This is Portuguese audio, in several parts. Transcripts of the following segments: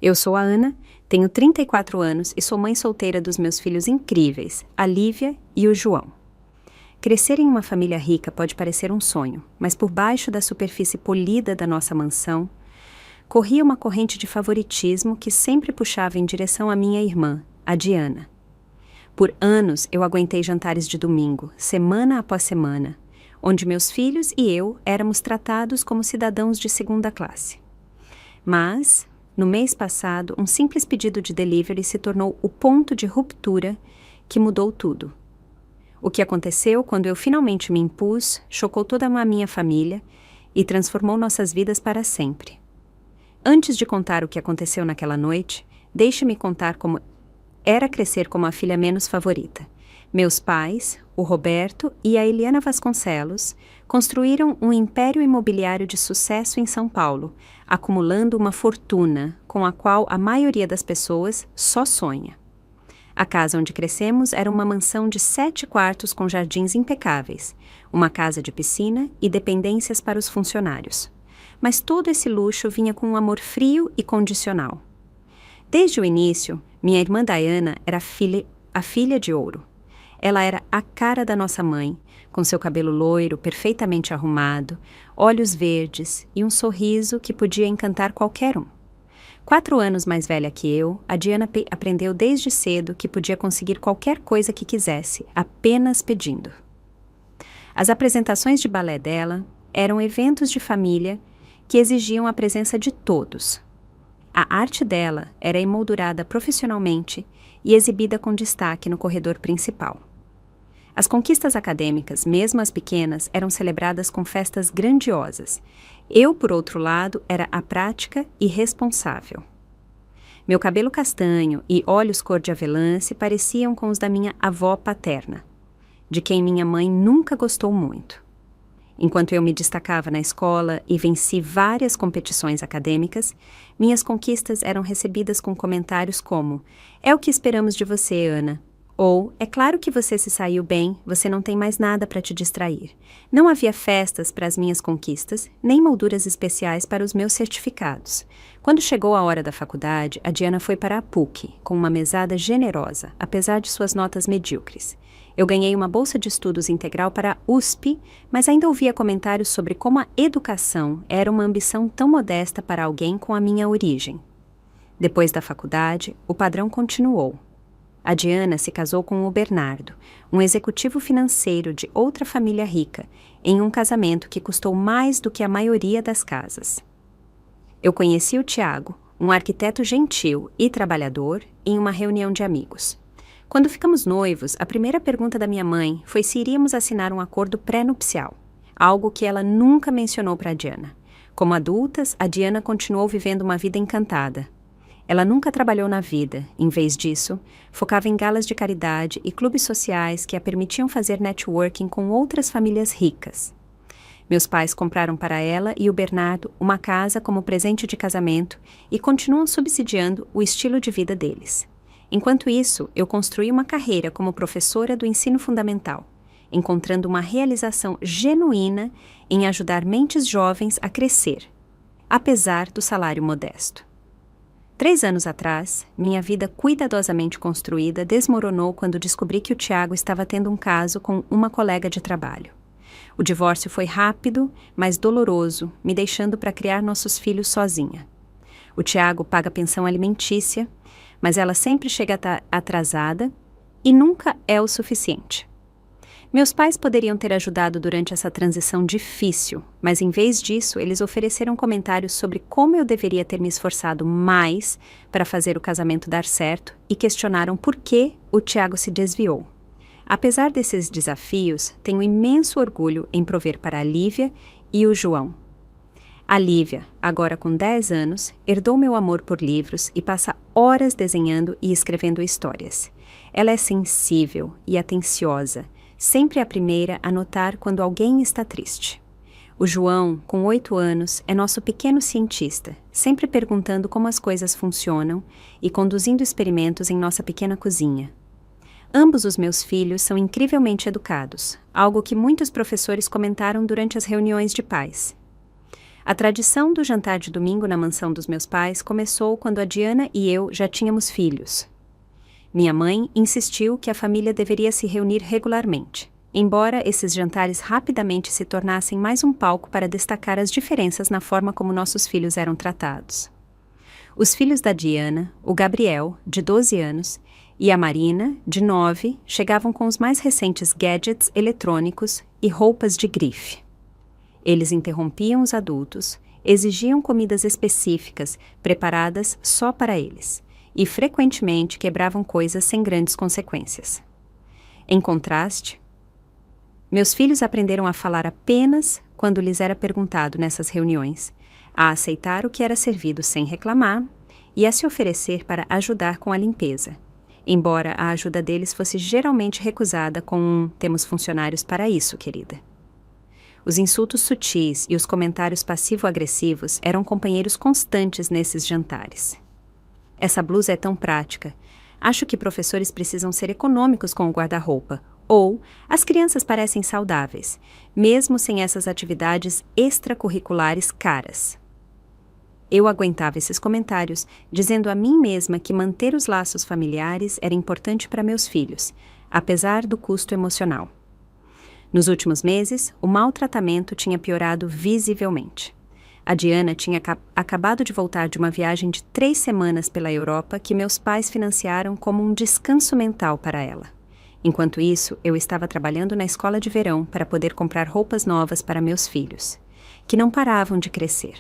Eu sou a Ana, tenho 34 anos e sou mãe solteira dos meus filhos incríveis, a Lívia e o João. Crescer em uma família rica pode parecer um sonho, mas por baixo da superfície polida da nossa mansão, corria uma corrente de favoritismo que sempre puxava em direção à minha irmã, a Diana. Por anos eu aguentei jantares de domingo, semana após semana, onde meus filhos e eu éramos tratados como cidadãos de segunda classe. Mas, no mês passado, um simples pedido de delivery se tornou o ponto de ruptura que mudou tudo. O que aconteceu quando eu finalmente me impus chocou toda a minha família e transformou nossas vidas para sempre. Antes de contar o que aconteceu naquela noite, deixe-me contar como era crescer como a filha menos favorita. Meus pais, o Roberto e a Eliana Vasconcelos, construíram um império imobiliário de sucesso em São Paulo, acumulando uma fortuna com a qual a maioria das pessoas só sonha. A casa onde crescemos era uma mansão de 7 quartos com jardins impecáveis, uma casa de piscina e dependências para os funcionários. Mas todo esse luxo vinha com um amor frio e condicional. Desde o início, minha irmã Diana era a filha de ouro. Ela era a cara da nossa mãe, com seu cabelo loiro, perfeitamente arrumado, olhos verdes e um sorriso que podia encantar qualquer um. 4 anos mais velha que eu, a Diana aprendeu desde cedo que podia conseguir qualquer coisa que quisesse, apenas pedindo. As apresentações de balé dela eram eventos de família que exigiam a presença de todos. A arte dela era emoldurada profissionalmente e exibida com destaque no corredor principal. As conquistas acadêmicas, mesmo as pequenas, eram celebradas com festas grandiosas. Eu, por outro lado, era a prática e responsável. Meu cabelo castanho e olhos cor de avelã se pareciam com os da minha avó paterna, de quem minha mãe nunca gostou muito. Enquanto eu me destacava na escola e venci várias competições acadêmicas, minhas conquistas eram recebidas com comentários como: "É o que esperamos de você, Ana." Ou, "É claro que você se saiu bem, você não tem mais nada para te distrair." Não havia festas para as minhas conquistas, nem molduras especiais para os meus certificados. Quando chegou a hora da faculdade, a Diana foi para a PUC, com uma mesada generosa, apesar de suas notas medíocres. Eu ganhei uma bolsa de estudos integral para a USP, mas ainda ouvia comentários sobre como a educação era uma ambição tão modesta para alguém com a minha origem. Depois da faculdade, o padrão continuou. A Diana se casou com o Bernardo, um executivo financeiro de outra família rica, em um casamento que custou mais do que a maioria das casas. Eu conheci o Tiago, um arquiteto gentil e trabalhador, em uma reunião de amigos. Quando ficamos noivos, a primeira pergunta da minha mãe foi se iríamos assinar um acordo pré-nupcial, algo que ela nunca mencionou para a Diana. Como adultas, a Diana continuou vivendo uma vida encantada. Ela nunca trabalhou na vida, em vez disso, focava em galas de caridade e clubes sociais que a permitiam fazer networking com outras famílias ricas. Meus pais compraram para ela e o Bernardo uma casa como presente de casamento e continuam subsidiando o estilo de vida deles. Enquanto isso, eu construí uma carreira como professora do ensino fundamental, encontrando uma realização genuína em ajudar mentes jovens a crescer, apesar do salário modesto. 3 anos atrás, minha vida cuidadosamente construída desmoronou quando descobri que o Tiago estava tendo um caso com uma colega de trabalho. O divórcio foi rápido, mas doloroso, me deixando para criar nossos filhos sozinha. O Tiago paga pensão alimentícia, mas ela sempre chega atrasada e nunca é o suficiente. Meus pais poderiam ter ajudado durante essa transição difícil, mas em vez disso, eles ofereceram comentários sobre como eu deveria ter me esforçado mais para fazer o casamento dar certo e questionaram por que o Tiago se desviou. Apesar desses desafios, tenho imenso orgulho em prover para a Lívia e o João. A Lívia, agora com 10 anos, herdou meu amor por livros e passa horas desenhando e escrevendo histórias. Ela é sensível e atenciosa, sempre a primeira a notar quando alguém está triste. O João, com 8 anos, é nosso pequeno cientista, sempre perguntando como as coisas funcionam e conduzindo experimentos em nossa pequena cozinha. Ambos os meus filhos são incrivelmente educados, algo que muitos professores comentaram durante as reuniões de pais. A tradição do jantar de domingo na mansão dos meus pais começou quando a Diana e eu já tínhamos filhos. Minha mãe insistiu que a família deveria se reunir regularmente, embora esses jantares rapidamente se tornassem mais um palco para destacar as diferenças na forma como nossos filhos eram tratados. Os filhos da Diana, o Gabriel, de 12 anos, e a Marina, de 9, chegavam com os mais recentes gadgets eletrônicos e roupas de grife. Eles interrompiam os adultos, exigiam comidas específicas, preparadas só para eles, e frequentemente quebravam coisas sem grandes consequências. Em contraste, meus filhos aprenderam a falar apenas quando lhes era perguntado nessas reuniões, a aceitar o que era servido sem reclamar e a se oferecer para ajudar com a limpeza, embora a ajuda deles fosse geralmente recusada com temos funcionários para isso, querida. Os insultos sutis e os comentários passivo-agressivos eram companheiros constantes nesses jantares. Essa blusa é tão prática. Acho que professores precisam ser econômicos com o guarda-roupa. Ou, as crianças parecem saudáveis, mesmo sem essas atividades extracurriculares caras. Eu aguentava esses comentários, dizendo a mim mesma que manter os laços familiares era importante para meus filhos, apesar do custo emocional. Nos últimos meses, o maltratamento tinha piorado visivelmente. A Diana tinha acabado de voltar de uma viagem de 3 semanas pela Europa que meus pais financiaram como um descanso mental para ela. Enquanto isso, eu estava trabalhando na escola de verão para poder comprar roupas novas para meus filhos, que não paravam de crescer.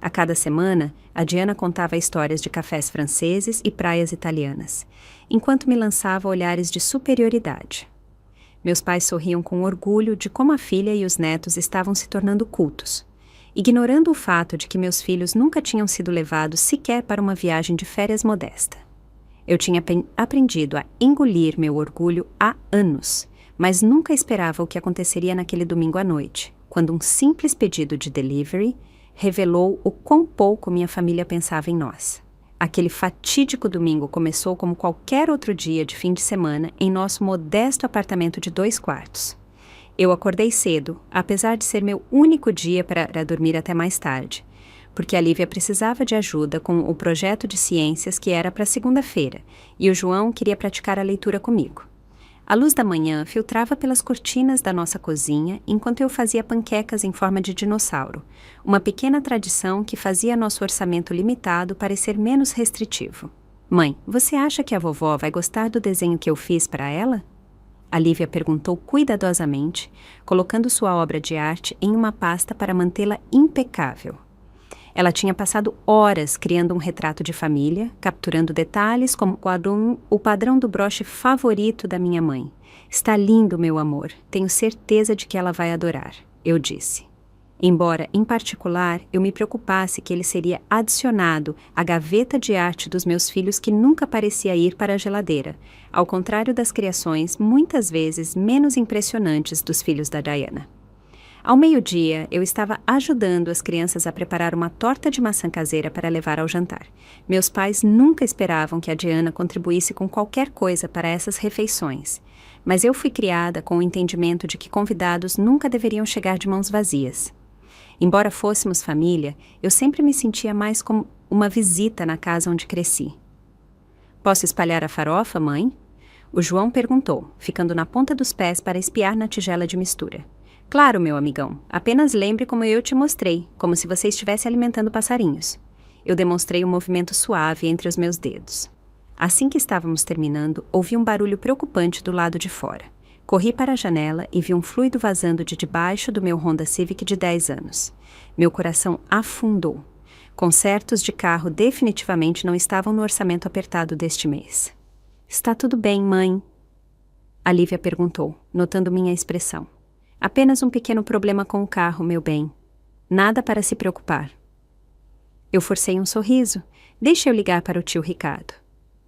A cada semana, a Diana contava histórias de cafés franceses e praias italianas, enquanto me lançava olhares de superioridade. Meus pais sorriam com orgulho de como a filha e os netos estavam se tornando cultos, ignorando o fato de que meus filhos nunca tinham sido levados sequer para uma viagem de férias modesta. Eu tinha aprendido a engolir meu orgulho há anos, mas nunca esperava o que aconteceria naquele domingo à noite, quando um simples pedido de delivery revelou o quão pouco minha família pensava em nós. Aquele fatídico domingo começou como qualquer outro dia de fim de semana em nosso modesto apartamento de 2 quartos. Eu acordei cedo, apesar de ser meu único dia para dormir até mais tarde, porque a Lívia precisava de ajuda com o projeto de ciências que era para segunda-feira, e o João queria praticar a leitura comigo. A luz da manhã filtrava pelas cortinas da nossa cozinha enquanto eu fazia panquecas em forma de dinossauro, uma pequena tradição que fazia nosso orçamento limitado parecer menos restritivo. Mãe, você acha que a vovó vai gostar do desenho que eu fiz para ela? A Lívia perguntou cuidadosamente, colocando sua obra de arte em uma pasta para mantê-la impecável. Ela tinha passado horas criando um retrato de família, capturando detalhes como o padrão do broche favorito da minha mãe. Está lindo, meu amor. Tenho certeza de que ela vai adorar, eu disse. Embora, em particular, eu me preocupasse que ele seria adicionado à gaveta de arte dos meus filhos que nunca parecia ir para a geladeira, ao contrário das criações muitas vezes menos impressionantes dos filhos da Diana. Ao meio-dia, eu estava ajudando as crianças a preparar uma torta de maçã caseira para levar ao jantar. Meus pais nunca esperavam que a Diana contribuísse com qualquer coisa para essas refeições, mas eu fui criada com o entendimento de que convidados nunca deveriam chegar de mãos vazias. Embora fôssemos família, eu sempre me sentia mais como uma visita na casa onde cresci. Posso espalhar a farofa, mãe? O João perguntou, ficando na ponta dos pés para espiar na tigela de mistura. Claro, meu amigão, apenas lembre como eu te mostrei, como se você estivesse alimentando passarinhos. Eu demonstrei um movimento suave entre os meus dedos. Assim que estávamos terminando, ouvi um barulho preocupante do lado de fora. Corri para a janela e vi um fluido vazando de debaixo do meu Honda Civic de 10 anos. Meu coração afundou. Consertos de carro definitivamente não estavam no orçamento apertado deste mês. Está tudo bem, mãe? A Lívia perguntou, notando minha expressão. Apenas um pequeno problema com o carro, meu bem. Nada para se preocupar. Eu forcei um sorriso. Deixe eu ligar para o tio Ricardo.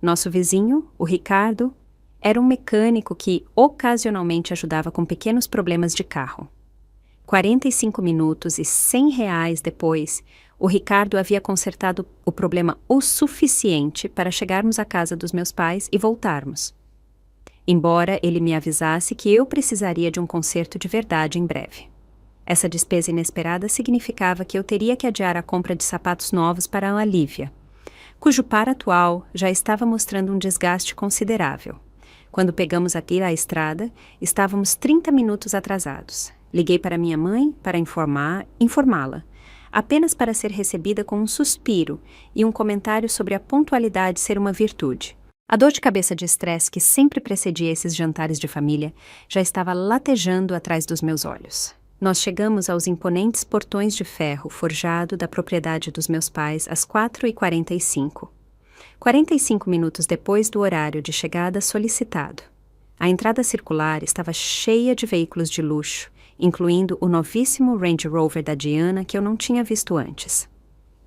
Nosso vizinho, o Ricardo, era um mecânico que ocasionalmente ajudava com pequenos problemas de carro. 45 minutos e R$100 depois, o Ricardo havia consertado o problema o suficiente para chegarmos à casa dos meus pais e voltarmos. Embora ele me avisasse que eu precisaria de um conserto de verdade em breve. Essa despesa inesperada significava que eu teria que adiar a compra de sapatos novos para a Lívia, cujo par atual já estava mostrando um desgaste considerável. Quando pegamos aqui a estrada, estávamos 30 minutos atrasados. Liguei para minha mãe para informá-la, apenas para ser recebida com um suspiro e um comentário sobre a pontualidade ser uma virtude. A dor de cabeça de estresse que sempre precedia esses jantares de família já estava latejando atrás dos meus olhos. Nós chegamos aos imponentes portões de ferro forjado da propriedade dos meus pais às 4h45. 45 minutos depois do horário de chegada solicitado. A entrada circular estava cheia de veículos de luxo, incluindo o novíssimo Range Rover da Diana que eu não tinha visto antes.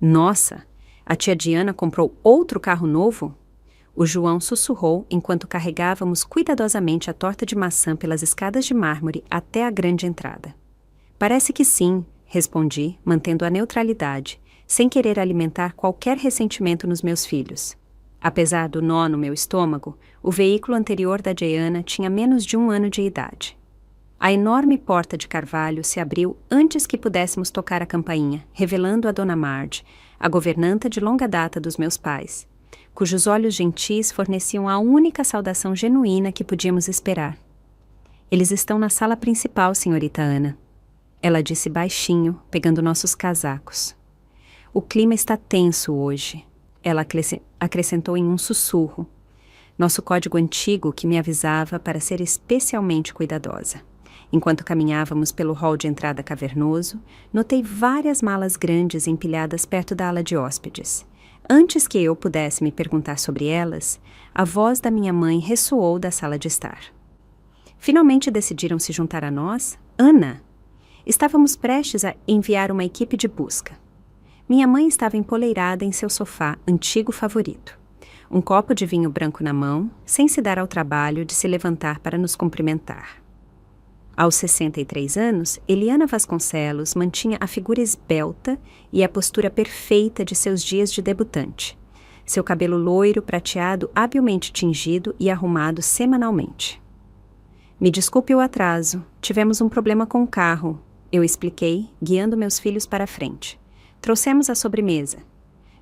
Nossa, a tia Diana comprou outro carro novo? O João sussurrou enquanto carregávamos cuidadosamente a torta de maçã pelas escadas de mármore até a grande entrada. Parece que sim, respondi, mantendo a neutralidade, sem querer alimentar qualquer ressentimento nos meus filhos. Apesar do nó no meu estômago, o veículo anterior da Diana tinha menos de 1 ano de idade. A enorme porta de carvalho se abriu antes que pudéssemos tocar a campainha, revelando a Dona Marge, a governanta de longa data dos meus pais, cujos olhos gentis forneciam a única saudação genuína que podíamos esperar. Eles estão na sala principal, senhorita Ana. Ela disse baixinho, pegando nossos casacos. O clima está tenso hoje. Ela acrescentou em um sussurro. Nosso código antigo que me avisava para ser especialmente cuidadosa. Enquanto caminhávamos pelo hall de entrada cavernoso, notei várias malas grandes empilhadas perto da ala de hóspedes. Antes que eu pudesse me perguntar sobre elas, a voz da minha mãe ressoou da sala de estar. Finalmente decidiram se juntar a nós? Ana! Estávamos prestes a enviar uma equipe de busca. Minha mãe estava empoleirada em seu sofá antigo favorito. Um copo de vinho branco na mão, sem se dar ao trabalho de se levantar para nos cumprimentar. Aos 63 anos, Eliana Vasconcelos mantinha a figura esbelta e a postura perfeita de seus dias de debutante. Seu cabelo loiro prateado habilmente tingido e arrumado semanalmente. Me desculpe o atraso, tivemos um problema com o carro, eu expliquei, guiando meus filhos para a frente. Trouxemos a sobremesa.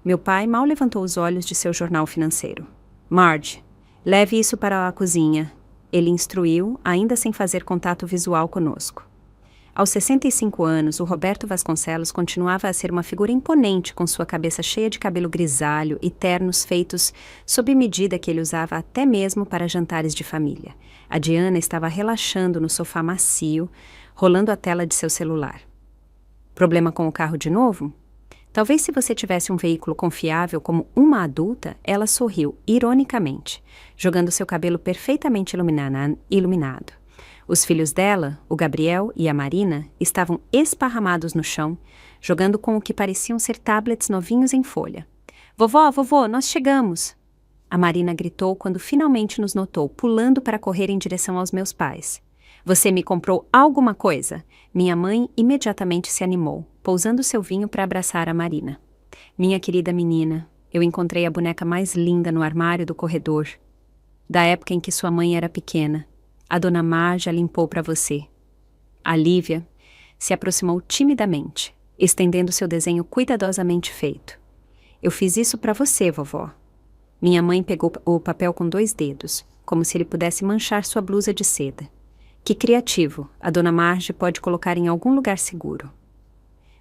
Meu pai mal levantou os olhos de seu jornal financeiro. Marge, leve isso para a cozinha. Ele instruiu, ainda sem fazer contato visual conosco. Aos 65 anos, o Roberto Vasconcelos continuava a ser uma figura imponente com sua cabeça cheia de cabelo grisalho e ternos feitos sob medida que ele usava até mesmo para jantares de família. A Diana estava relaxando no sofá macio, rolando a tela de seu celular. Problema com o carro de novo? Talvez se você tivesse um veículo confiável como uma adulta, ela sorriu ironicamente, jogando seu cabelo perfeitamente iluminado. Os filhos dela, o Gabriel e a Marina, estavam esparramados no chão, jogando com o que pareciam ser tablets novinhos em folha. Vovó, vovô, nós chegamos! A Marina gritou quando finalmente nos notou, pulando para correr em direção aos meus pais. Você me comprou alguma coisa? Minha mãe imediatamente se animou, pousando seu vinho para abraçar a Marina. Minha querida menina, eu encontrei a boneca mais linda no armário do corredor, da época em que sua mãe era pequena. A Dona Marge a limpou para você. A Lívia se aproximou timidamente, estendendo seu desenho cuidadosamente feito. Eu fiz isso para você, vovó. Minha mãe pegou o papel com 2 dedos, como se ele pudesse manchar sua blusa de seda. Que criativo, a Dona Marge pode colocar em algum lugar seguro.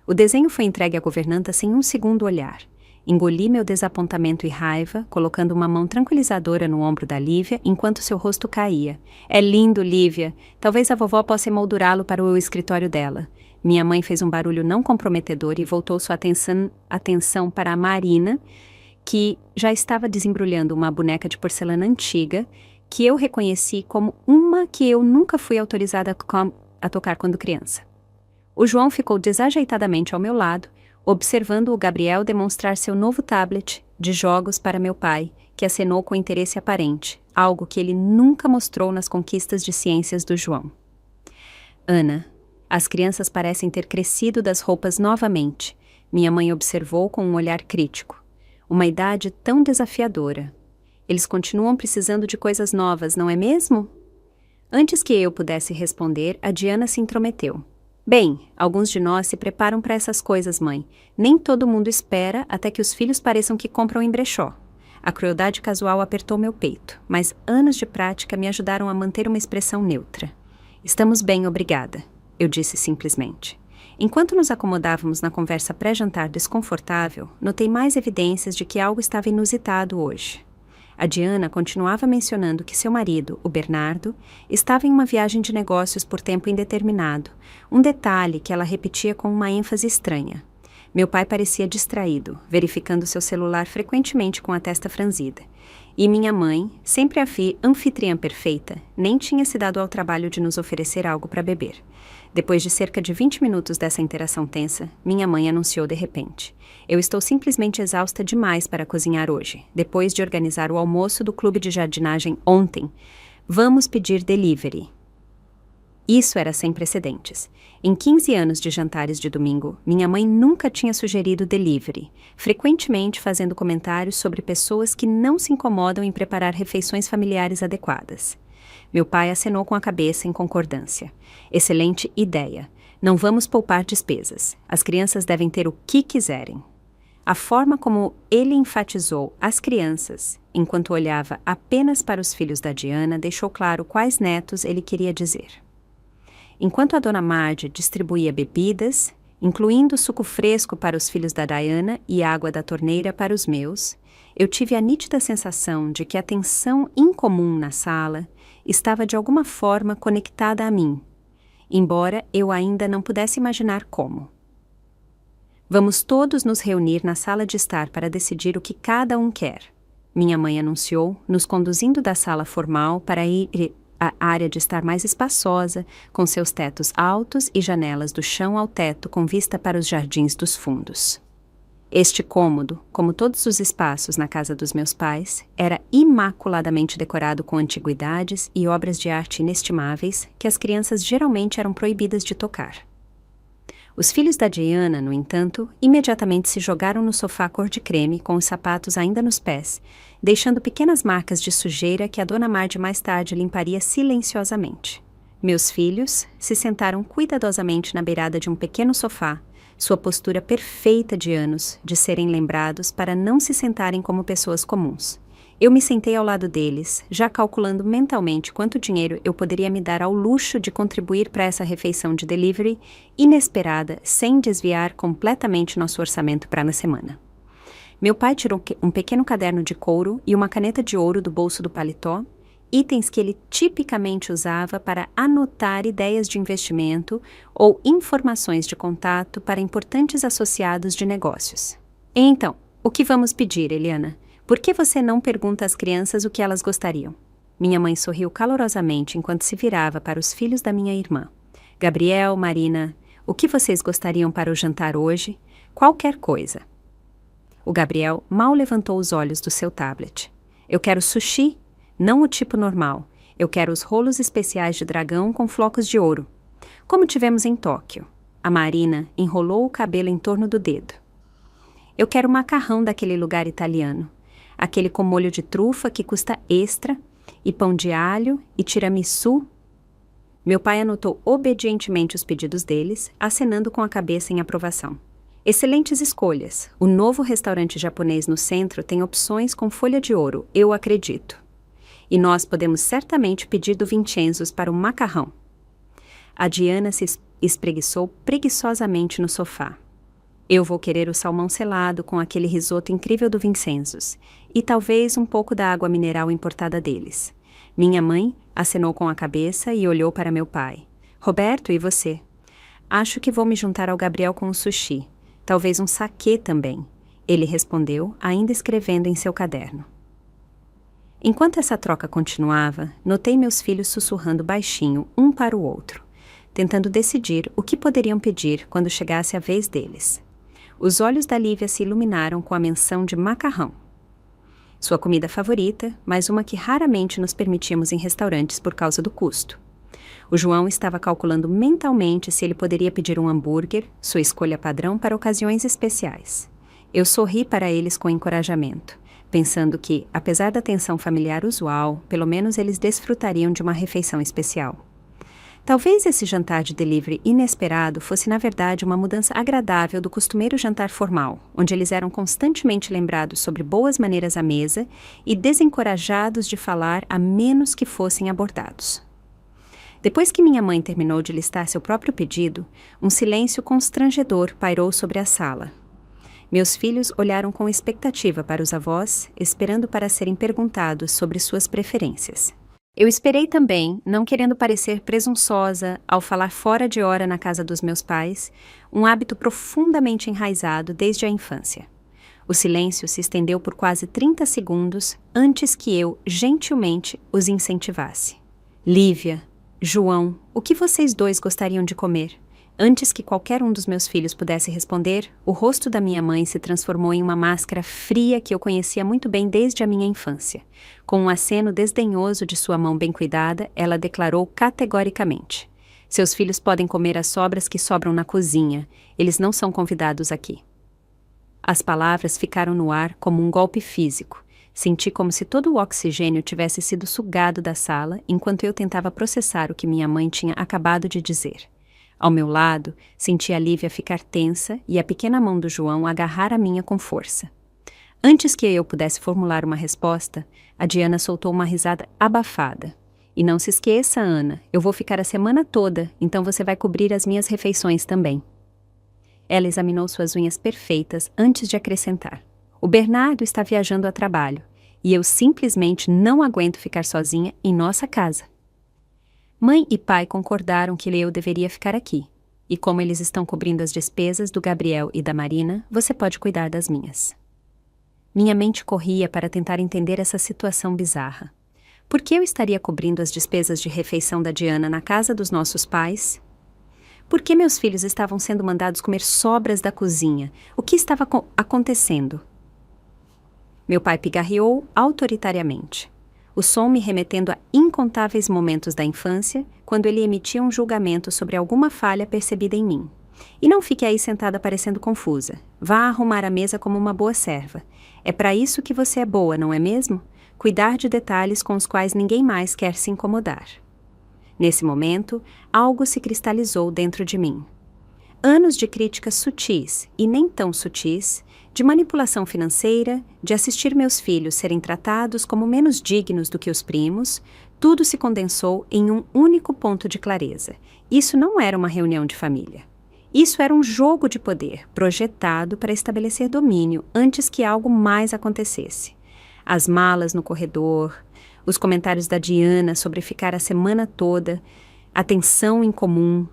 O desenho foi entregue à governanta sem um segundo olhar. Engoli meu desapontamento e raiva, colocando uma mão tranquilizadora no ombro da Lívia enquanto seu rosto caía. É lindo, Lívia. Talvez a vovó possa emoldurá-lo para o escritório dela. Minha mãe fez um barulho não comprometedor e voltou sua atenção para a Marina, que já estava desembrulhando uma boneca de porcelana antiga, que eu reconheci como uma que eu nunca fui autorizada a tocar quando criança. O João ficou desajeitadamente ao meu lado, observando o Gabriel demonstrar seu novo tablet de jogos para meu pai, que acenou com interesse aparente, algo que ele nunca mostrou nas conquistas de ciências do João. Ana, as crianças parecem ter crescido das roupas novamente, minha mãe observou com um olhar crítico. Uma idade tão desafiadora. Eles continuam precisando de coisas novas, não é mesmo? Antes que eu pudesse responder, a Diana se intrometeu. Bem, alguns de nós se preparam para essas coisas, mãe. Nem todo mundo espera até que os filhos pareçam que compram em brechó. A crueldade casual apertou meu peito, mas anos de prática me ajudaram a manter uma expressão neutra. Estamos bem, obrigada, eu disse simplesmente. Enquanto nos acomodávamos na conversa pré-jantar desconfortável, notei mais evidências de que algo estava inusitado hoje. A Diana continuava mencionando que seu marido, o Bernardo, estava em uma viagem de negócios por tempo indeterminado, um detalhe que ela repetia com uma ênfase estranha. Meu pai parecia distraído, verificando seu celular frequentemente com a testa franzida. E minha mãe, sempre a anfitriã perfeita, nem tinha se dado ao trabalho de nos oferecer algo para beber. Depois de cerca de 20 minutos dessa interação tensa, minha mãe anunciou de repente: eu estou simplesmente exausta demais para cozinhar hoje, depois de organizar o almoço do clube de jardinagem ontem. Vamos pedir delivery. Isso era sem precedentes. Em 15 anos de jantares de domingo, minha mãe nunca tinha sugerido delivery, frequentemente fazendo comentários sobre pessoas que não se incomodam em preparar refeições familiares adequadas. Meu pai acenou com a cabeça em concordância. Excelente ideia. Não vamos poupar despesas. As crianças devem ter o que quiserem. A forma como ele enfatizou as crianças, enquanto olhava apenas para os filhos da Diana, deixou claro quais netos ele queria dizer. Enquanto a dona Marge distribuía bebidas, incluindo suco fresco para os filhos da Diana e água da torneira para os meus, eu tive a nítida sensação de que a tensão incomum na sala estava de alguma forma conectada a mim, embora eu ainda não pudesse imaginar como. Vamos todos nos reunir na sala de estar para decidir o que cada um quer, minha mãe anunciou, nos conduzindo da sala formal para ir à área de estar mais espaçosa, com seus tetos altos e janelas do chão ao teto com vista para os jardins dos fundos. Este cômodo, como todos os espaços na casa dos meus pais, era imaculadamente decorado com antiguidades e obras de arte inestimáveis que as crianças geralmente eram proibidas de tocar. Os filhos da Diana, no entanto, imediatamente se jogaram no sofá cor de creme com os sapatos ainda nos pés, deixando pequenas marcas de sujeira que a dona Marge mais tarde limparia silenciosamente. Meus filhos se sentaram cuidadosamente na beirada de um pequeno sofá, sua postura perfeita de anos de serem lembrados para não se sentarem como pessoas comuns. Eu me sentei ao lado deles, já calculando mentalmente quanto dinheiro eu poderia me dar ao luxo de contribuir para essa refeição de delivery inesperada, sem desviar completamente nosso orçamento para a semana. Meu pai tirou um pequeno caderno de couro e uma caneta de ouro do bolso do paletó, itens que ele tipicamente usava para anotar ideias de investimento ou informações de contato para importantes associados de negócios. Então, o que vamos pedir, Eliana? Por que você não pergunta às crianças o que elas gostariam? Minha mãe sorriu calorosamente enquanto se virava para os filhos da minha irmã. Gabriel, Marina, o que vocês gostariam para o jantar hoje? Qualquer coisa. O Gabriel mal levantou os olhos do seu tablet. Eu quero sushi, não o tipo normal. Eu quero os rolos especiais de dragão com flocos de ouro, como tivemos em Tóquio. A Marina enrolou o cabelo em torno do dedo. Eu quero macarrão daquele lugar italiano. Aquele com molho de trufa que custa extra, e pão de alho, e tiramisu. Meu pai anotou obedientemente os pedidos deles, acenando com a cabeça em aprovação. Excelentes escolhas. O novo restaurante japonês no centro tem opções com folha de ouro, eu acredito. E nós podemos certamente pedir do Vincenzo's para o macarrão. A Diana se espreguiçou preguiçosamente no sofá. Eu vou querer o salmão selado com aquele risoto incrível do Vincenzo's e talvez um pouco da água mineral importada deles. Minha mãe acenou com a cabeça e olhou para meu pai. Roberto, e você? Acho que vou me juntar ao Gabriel com o sushi. Talvez um saquê também. Ele respondeu, ainda escrevendo em seu caderno. Enquanto essa troca continuava, notei meus filhos sussurrando baixinho um para o outro, tentando decidir o que poderiam pedir quando chegasse a vez deles. Os olhos da Lívia se iluminaram com a menção de macarrão. Sua comida favorita, mas uma que raramente nos permitíamos em restaurantes por causa do custo. O João estava calculando mentalmente se ele poderia pedir um hambúrguer, sua escolha padrão para ocasiões especiais. Eu sorri para eles com encorajamento, pensando que, apesar da tensão familiar usual, pelo menos eles desfrutariam de uma refeição especial. Talvez esse jantar de delivery inesperado fosse na verdade uma mudança agradável do costumeiro jantar formal, onde eles eram constantemente lembrados sobre boas maneiras à mesa e desencorajados de falar a menos que fossem abordados. Depois que minha mãe terminou de listar seu próprio pedido, um silêncio constrangedor pairou sobre a sala. Meus filhos olharam com expectativa para os avós, esperando para serem perguntados sobre suas preferências. Eu esperei também, não querendo parecer presunçosa ao falar fora de hora na casa dos meus pais, um hábito profundamente enraizado desde a infância. O silêncio se estendeu por quase 30 segundos antes que eu, gentilmente, os incentivasse. Lívia, João, o que vocês dois gostariam de comer? Antes que qualquer um dos meus filhos pudesse responder, o rosto da minha mãe se transformou em uma máscara fria que eu conhecia muito bem desde a minha infância. Com um aceno desdenhoso de sua mão bem cuidada, ela declarou categoricamente: seus filhos podem comer as sobras que sobram na cozinha, eles não são convidados aqui. As palavras ficaram no ar como um golpe físico. Senti como se todo o oxigênio tivesse sido sugado da sala enquanto eu tentava processar o que minha mãe tinha acabado de dizer. Ao meu lado, senti a Lívia ficar tensa e a pequena mão do João agarrar a minha com força. Antes que eu pudesse formular uma resposta, a Diana soltou uma risada abafada. E não se esqueça, Ana, eu vou ficar a semana toda, então você vai cobrir as minhas refeições também. Ela examinou suas unhas perfeitas antes de acrescentar: o Bernardo está viajando a trabalho, e eu simplesmente não aguento ficar sozinha em nossa casa. Mãe e pai concordaram que eu deveria ficar aqui, e como eles estão cobrindo as despesas do Gabriel e da Marina, você pode cuidar das minhas. Minha mente corria para tentar entender essa situação bizarra. Por que eu estaria cobrindo as despesas de refeição da Diana na casa dos nossos pais? Por que meus filhos estavam sendo mandados comer sobras da cozinha? O que estava acontecendo? Meu pai pigarreou autoritariamente. O som me remetendo a incontáveis momentos da infância, quando ele emitia um julgamento sobre alguma falha percebida em mim. E não fique aí sentada parecendo confusa. Vá arrumar a mesa como uma boa serva. É para isso que você é boa, não é mesmo? Cuidar de detalhes com os quais ninguém mais quer se incomodar. Nesse momento, algo se cristalizou dentro de mim. Anos de críticas sutis e nem tão sutis, de manipulação financeira, de assistir meus filhos serem tratados como menos dignos do que os primos, tudo se condensou em um único ponto de clareza. Isso não era uma reunião de família. Isso era um jogo de poder, projetado para estabelecer domínio antes que algo mais acontecesse. As malas no corredor, os comentários da Diana sobre ficar a semana toda, a tensão em comum.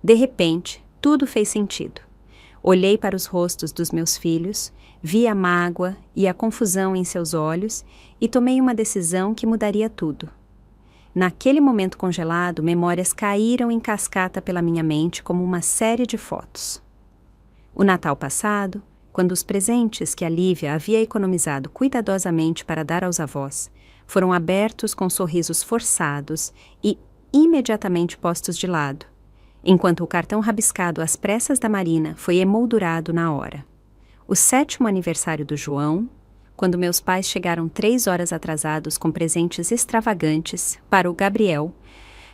De repente, tudo fez sentido. Olhei para os rostos dos meus filhos, vi a mágoa e a confusão em seus olhos e tomei uma decisão que mudaria tudo. Naquele momento congelado, memórias caíram em cascata pela minha mente como uma série de fotos. O Natal passado, quando os presentes que a Lívia havia economizado cuidadosamente para dar aos avós foram abertos com sorrisos forçados e imediatamente postos de lado, enquanto o cartão rabiscado às pressas da Marina foi emoldurado na hora. O 7º aniversário do João, quando meus pais chegaram 3 horas atrasados com presentes extravagantes para o Gabriel,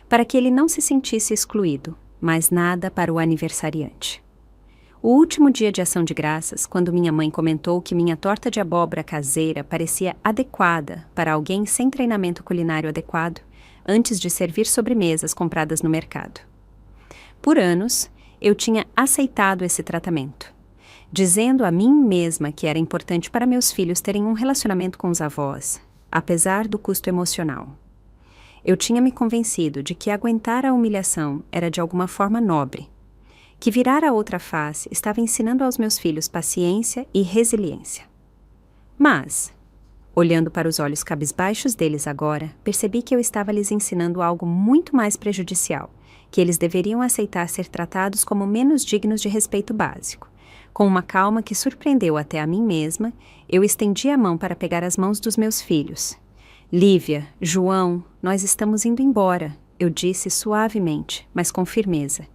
para que ele não se sentisse excluído, mas nada para o aniversariante. O último dia de ação de graças, quando minha mãe comentou que minha torta de abóbora caseira parecia adequada para alguém sem treinamento culinário adequado, antes de servir sobremesas compradas no mercado. Por anos, eu tinha aceitado esse tratamento, dizendo a mim mesma que era importante para meus filhos terem um relacionamento com os avós, apesar do custo emocional. Eu tinha me convencido de que aguentar a humilhação era de alguma forma nobre, que virar a outra face estava ensinando aos meus filhos paciência e resiliência. Mas, olhando para os olhos cabisbaixos deles agora, percebi que eu estava lhes ensinando algo muito mais prejudicial, que eles deveriam aceitar ser tratados como menos dignos de respeito básico. Com uma calma que surpreendeu até a mim mesma, eu estendi a mão para pegar as mãos dos meus filhos. Lívia, João, nós estamos indo embora, eu disse suavemente, mas com firmeza.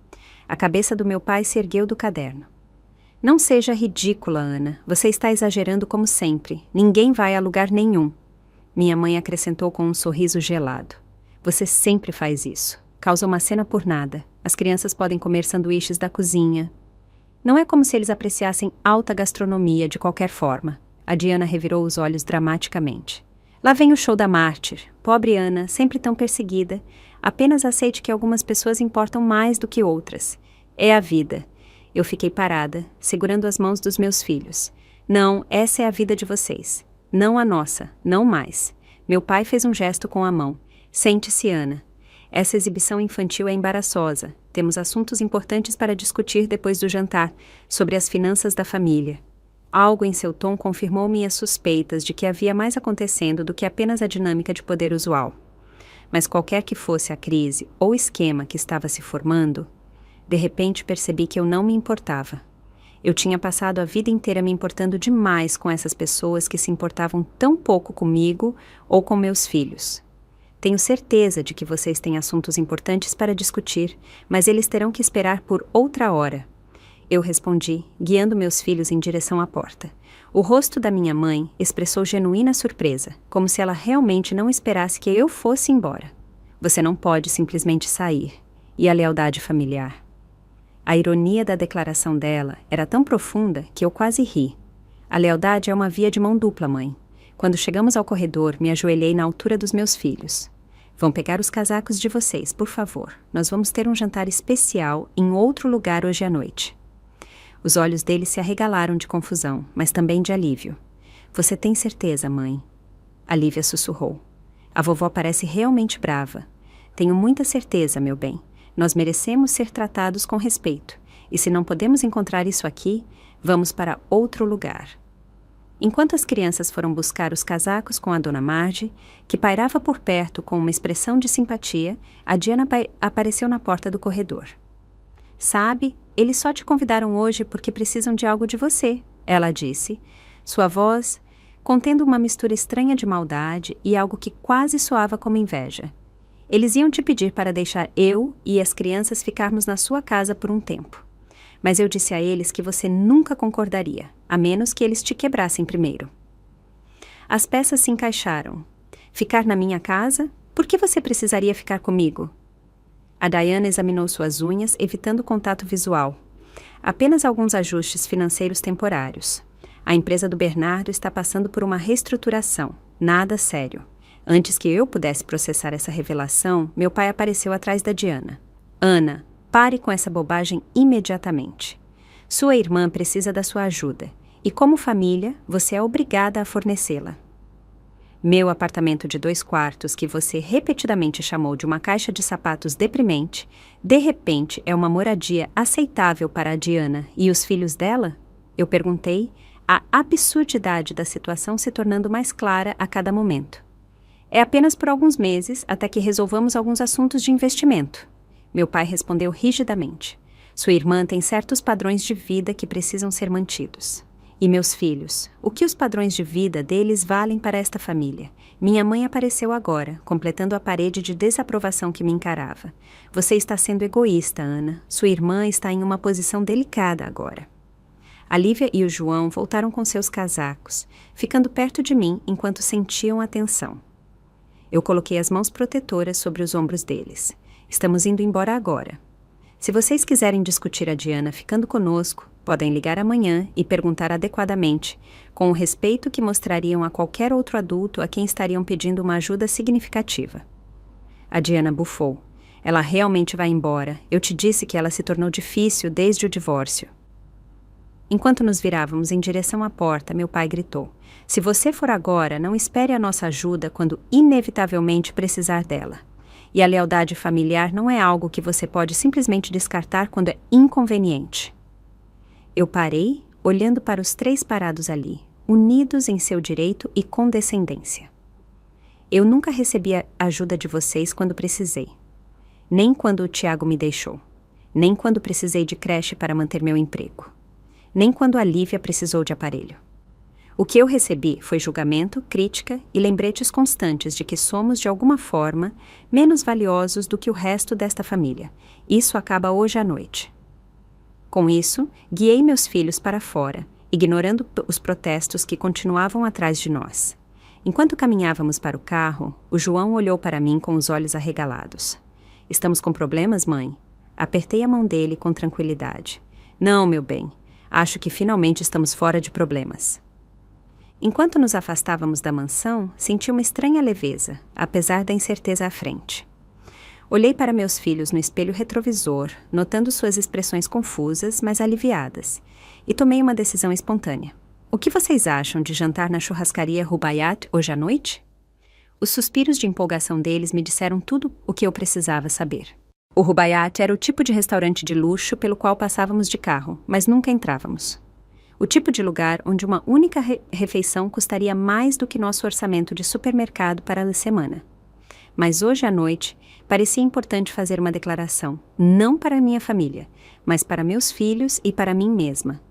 A cabeça do meu pai se ergueu do caderno. Não seja ridícula, Ana. Você está exagerando como sempre. Ninguém vai a lugar nenhum. Minha mãe acrescentou com um sorriso gelado. Você sempre faz isso. Causa uma cena por nada. As crianças podem comer sanduíches da cozinha. Não é como se eles apreciassem alta gastronomia de qualquer forma. A Diana revirou os olhos dramaticamente. Lá vem o show da mártir. Pobre Ana, sempre tão perseguida. Apenas aceite que algumas pessoas importam mais do que outras. É a vida. Eu fiquei parada, segurando as mãos dos meus filhos. Não, essa é a vida de vocês. Não a nossa, não mais. Meu pai fez um gesto com a mão. Sente-se, Ana. Essa exibição infantil é embaraçosa. Temos assuntos importantes para discutir depois do jantar, sobre as finanças da família. Algo em seu tom confirmou minhas suspeitas de que havia mais acontecendo do que apenas a dinâmica de poder usual. Mas qualquer que fosse a crise ou esquema que estava se formando, de repente percebi que eu não me importava. Eu tinha passado a vida inteira me importando demais com essas pessoas que se importavam tão pouco comigo ou com meus filhos. Tenho certeza de que vocês têm assuntos importantes para discutir, mas eles terão que esperar por outra hora. Eu respondi, guiando meus filhos em direção à porta. O rosto da minha mãe expressou genuína surpresa, como se ela realmente não esperasse que eu fosse embora. Você não pode simplesmente sair. E a lealdade familiar? A ironia da declaração dela era tão profunda que eu quase ri. A lealdade é uma via de mão dupla, mãe. Quando chegamos ao corredor, me ajoelhei na altura dos meus filhos. Vão pegar os casacos de vocês, por favor. Nós vamos ter um jantar especial em outro lugar hoje à noite. Os olhos dele se arregalaram de confusão, mas também de alívio. Você tem certeza, mãe? A Lívia sussurrou. A vovó parece realmente brava. Tenho muita certeza, meu bem. Nós merecemos ser tratados com respeito. E se não podemos encontrar isso aqui, vamos para outro lugar. Enquanto as crianças foram buscar os casacos com a dona Marge, que pairava por perto com uma expressão de simpatia, a Diana apareceu na porta do corredor. Sabe, eles só te convidaram hoje porque precisam de algo de você, ela disse, sua voz contendo uma mistura estranha de maldade e algo que quase soava como inveja. Eles iam te pedir para deixar eu e as crianças ficarmos na sua casa por um tempo. Mas eu disse a eles que você nunca concordaria, a menos que eles te quebrassem primeiro. As peças se encaixaram. Ficar na minha casa? Por que você precisaria ficar comigo? A Diana examinou suas unhas, evitando contato visual. Apenas alguns ajustes financeiros temporários. A empresa do Bernardo está passando por uma reestruturação. Nada sério. Antes que eu pudesse processar essa revelação, meu pai apareceu atrás da Diana. Ana, pare com essa bobagem imediatamente. Sua irmã precisa da sua ajuda, e como família, você é obrigada a fornecê-la. Meu apartamento de 2 quartos, que você repetidamente chamou de uma caixa de sapatos deprimente, de repente é uma moradia aceitável para a Diana e os filhos dela? Eu perguntei, a absurdidade da situação se tornando mais clara a cada momento. É apenas por alguns meses, até que resolvamos alguns assuntos de investimento. Meu pai respondeu rigidamente. Sua irmã tem certos padrões de vida que precisam ser mantidos. E meus filhos, o que os padrões de vida deles valem para esta família? Minha mãe apareceu agora, completando a parede de desaprovação que me encarava. Você está sendo egoísta, Ana. Sua irmã está em uma posição delicada agora. A Lívia e o João voltaram com seus casacos, ficando perto de mim enquanto sentiam a tensão. Eu coloquei as mãos protetoras sobre os ombros deles. Estamos indo embora agora. Se vocês quiserem discutir a Diana ficando conosco, podem ligar amanhã e perguntar adequadamente, com o respeito que mostrariam a qualquer outro adulto a quem estariam pedindo uma ajuda significativa. A Diana bufou. Ela realmente vai embora. Eu te disse que ela se tornou difícil desde o divórcio. Enquanto nos virávamos em direção à porta, meu pai gritou. Se você for agora, não espere a nossa ajuda quando inevitavelmente precisar dela. E a lealdade familiar não é algo que você pode simplesmente descartar quando é inconveniente. Eu parei, olhando para os 3 parados ali, unidos em seu direito e condescendência. Eu nunca recebi a ajuda de vocês quando precisei. Nem quando o Tiago me deixou. Nem quando precisei de creche para manter meu emprego. Nem quando a Lívia precisou de aparelho. O que eu recebi foi julgamento, crítica e lembretes constantes de que somos, de alguma forma, menos valiosos do que o resto desta família. Isso acaba hoje à noite. Com isso, guiei meus filhos para fora, ignorando os protestos que continuavam atrás de nós. Enquanto caminhávamos para o carro, o João olhou para mim com os olhos arregalados. Estamos com problemas, mãe? Apertei a mão dele com tranquilidade. Não, meu bem. Acho que finalmente estamos fora de problemas. Enquanto nos afastávamos da mansão, senti uma estranha leveza, apesar da incerteza à frente. Olhei para meus filhos no espelho retrovisor, notando suas expressões confusas, mas aliviadas, e tomei uma decisão espontânea. O que vocês acham de jantar na churrascaria Rubaiyat hoje à noite? Os suspiros de empolgação deles me disseram tudo o que eu precisava saber. O Rubaiyat era o tipo de restaurante de luxo pelo qual passávamos de carro, mas nunca entrávamos. O tipo de lugar onde uma única refeição custaria mais do que nosso orçamento de supermercado para a semana. Mas hoje à noite, parecia importante fazer uma declaração, não para minha família, mas para meus filhos e para mim mesma.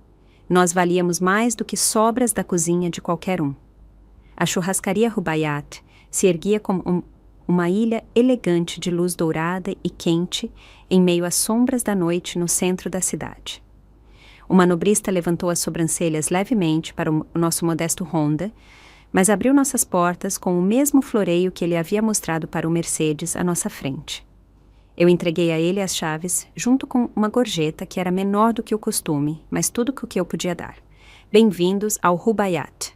Nós valíamos mais do que sobras da cozinha de qualquer um. A churrascaria Rubaiyat se erguia como uma ilha elegante de luz dourada e quente em meio às sombras da noite no centro da cidade. O manobrista levantou as sobrancelhas levemente para o nosso modesto Honda, mas abriu nossas portas com o mesmo floreio que ele havia mostrado para o Mercedes à nossa frente. Eu entreguei a ele as chaves, junto com uma gorjeta que era menor do que o costume, mas tudo o que eu podia dar. Bem-vindos ao Rubaiyat.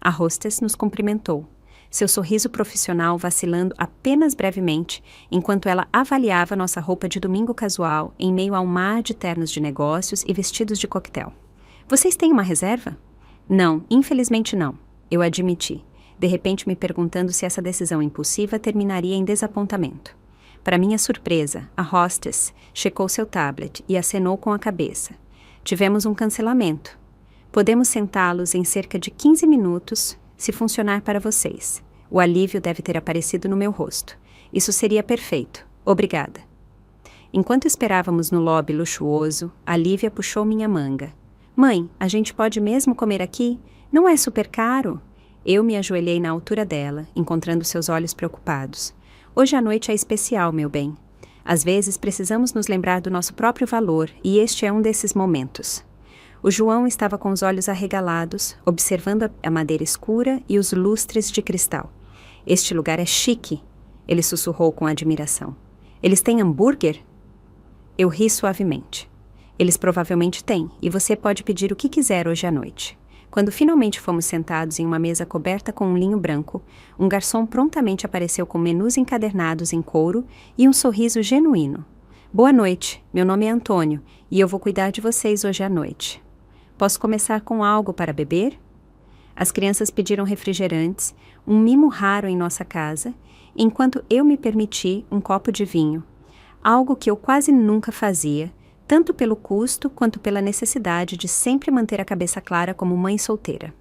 A hostess nos cumprimentou, seu sorriso profissional vacilando apenas brevemente, enquanto ela avaliava nossa roupa de domingo casual em meio a um mar de ternos de negócios e vestidos de coquetel. Vocês têm uma reserva? Não, infelizmente não, eu admiti, de repente me perguntando se essa decisão impulsiva terminaria em desapontamento. Para minha surpresa, a hostess checou seu tablet e acenou com a cabeça. Tivemos um cancelamento. Podemos sentá-los em cerca de 15 minutos, se funcionar para vocês. O alívio deve ter aparecido no meu rosto. Isso seria perfeito. Obrigada. Enquanto esperávamos no lobby luxuoso, a Lívia puxou minha manga. Mãe, a gente pode mesmo comer aqui? Não é super caro? Eu me ajoelhei na altura dela, encontrando seus olhos preocupados. Hoje à noite é especial, meu bem. Às vezes precisamos nos lembrar do nosso próprio valor, e este é um desses momentos. O João estava com os olhos arregalados, observando a madeira escura e os lustres de cristal. Este lugar é chique, ele sussurrou com admiração. Eles têm hambúrguer? Eu ri suavemente. Eles provavelmente têm, e você pode pedir o que quiser hoje à noite. Quando finalmente fomos sentados em uma mesa coberta com um linho branco, um garçom prontamente apareceu com menus encadernados em couro e um sorriso genuíno. Boa noite, meu nome é Antônio, e eu vou cuidar de vocês hoje à noite. Posso começar com algo para beber? As crianças pediram refrigerantes, um mimo raro em nossa casa, enquanto eu me permiti um copo de vinho, algo que eu quase nunca fazia, tanto pelo custo quanto pela necessidade de sempre manter a cabeça clara como mãe solteira.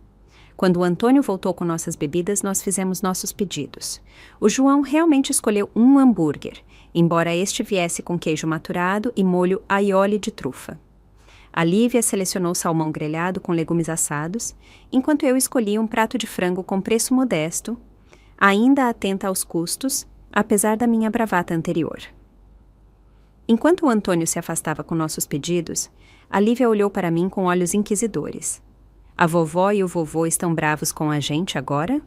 Quando o Antônio voltou com nossas bebidas, nós fizemos nossos pedidos. O João realmente escolheu um hambúrguer, embora este viesse com queijo maturado e molho aioli de trufa. A Lívia selecionou salmão grelhado com legumes assados, enquanto eu escolhi um prato de frango com preço modesto, ainda atenta aos custos, apesar da minha bravata anterior. Enquanto o Antônio se afastava com nossos pedidos, a Lívia olhou para mim com olhos inquisidores. A vovó e o vovô estão bravos com a gente agora?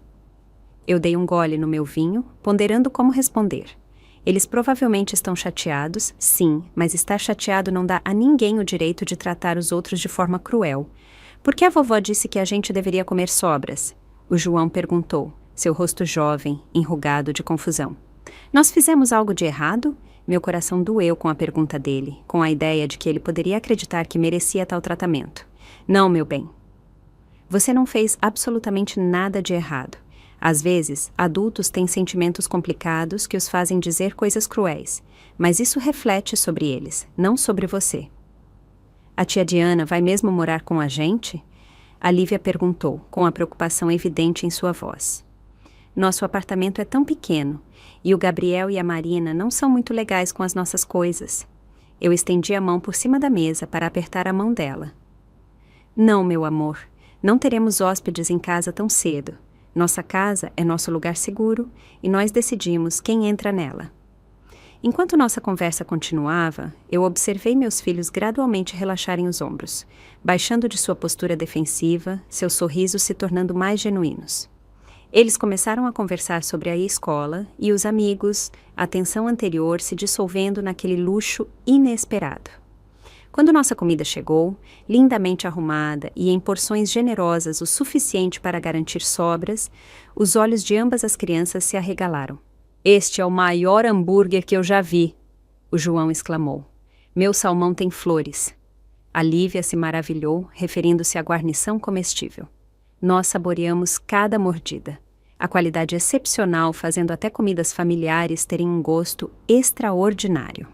Eu dei um gole no meu vinho, ponderando como responder. Eles provavelmente estão chateados, sim, mas estar chateado não dá a ninguém o direito de tratar os outros de forma cruel. Por que a vovó disse que a gente deveria comer sobras? O João perguntou, seu rosto jovem, enrugado de confusão. Nós fizemos algo de errado? Meu coração doeu com a pergunta dele, com a ideia de que ele poderia acreditar que merecia tal tratamento. Não, meu bem. Você não fez absolutamente nada de errado. Às vezes, adultos têm sentimentos complicados que os fazem dizer coisas cruéis, mas isso reflete sobre eles, não sobre você. A tia Diana vai mesmo morar com a gente? A Lívia perguntou, com a preocupação evidente em sua voz. Nosso apartamento é tão pequeno, e o Gabriel e a Marina não são muito legais com as nossas coisas. Eu estendi a mão por cima da mesa para apertar a mão dela. Não, meu amor, não teremos hóspedes em casa tão cedo. Nossa casa é nosso lugar seguro e nós decidimos quem entra nela. Enquanto nossa conversa continuava, eu observei meus filhos gradualmente relaxarem os ombros, baixando de sua postura defensiva, seus sorrisos se tornando mais genuínos. Eles começaram a conversar sobre a escola e os amigos, a tensão anterior se dissolvendo naquele luxo inesperado. Quando nossa comida chegou, lindamente arrumada e em porções generosas o suficiente para garantir sobras, os olhos de ambas as crianças se arregalaram. "Este é o maior hambúrguer que eu já vi", o João exclamou. "Meu salmão tem flores." A Lívia se maravilhou, referindo-se à guarnição comestível. Nós saboreamos cada mordida. A qualidade excepcional, fazendo até comidas familiares terem um gosto extraordinário.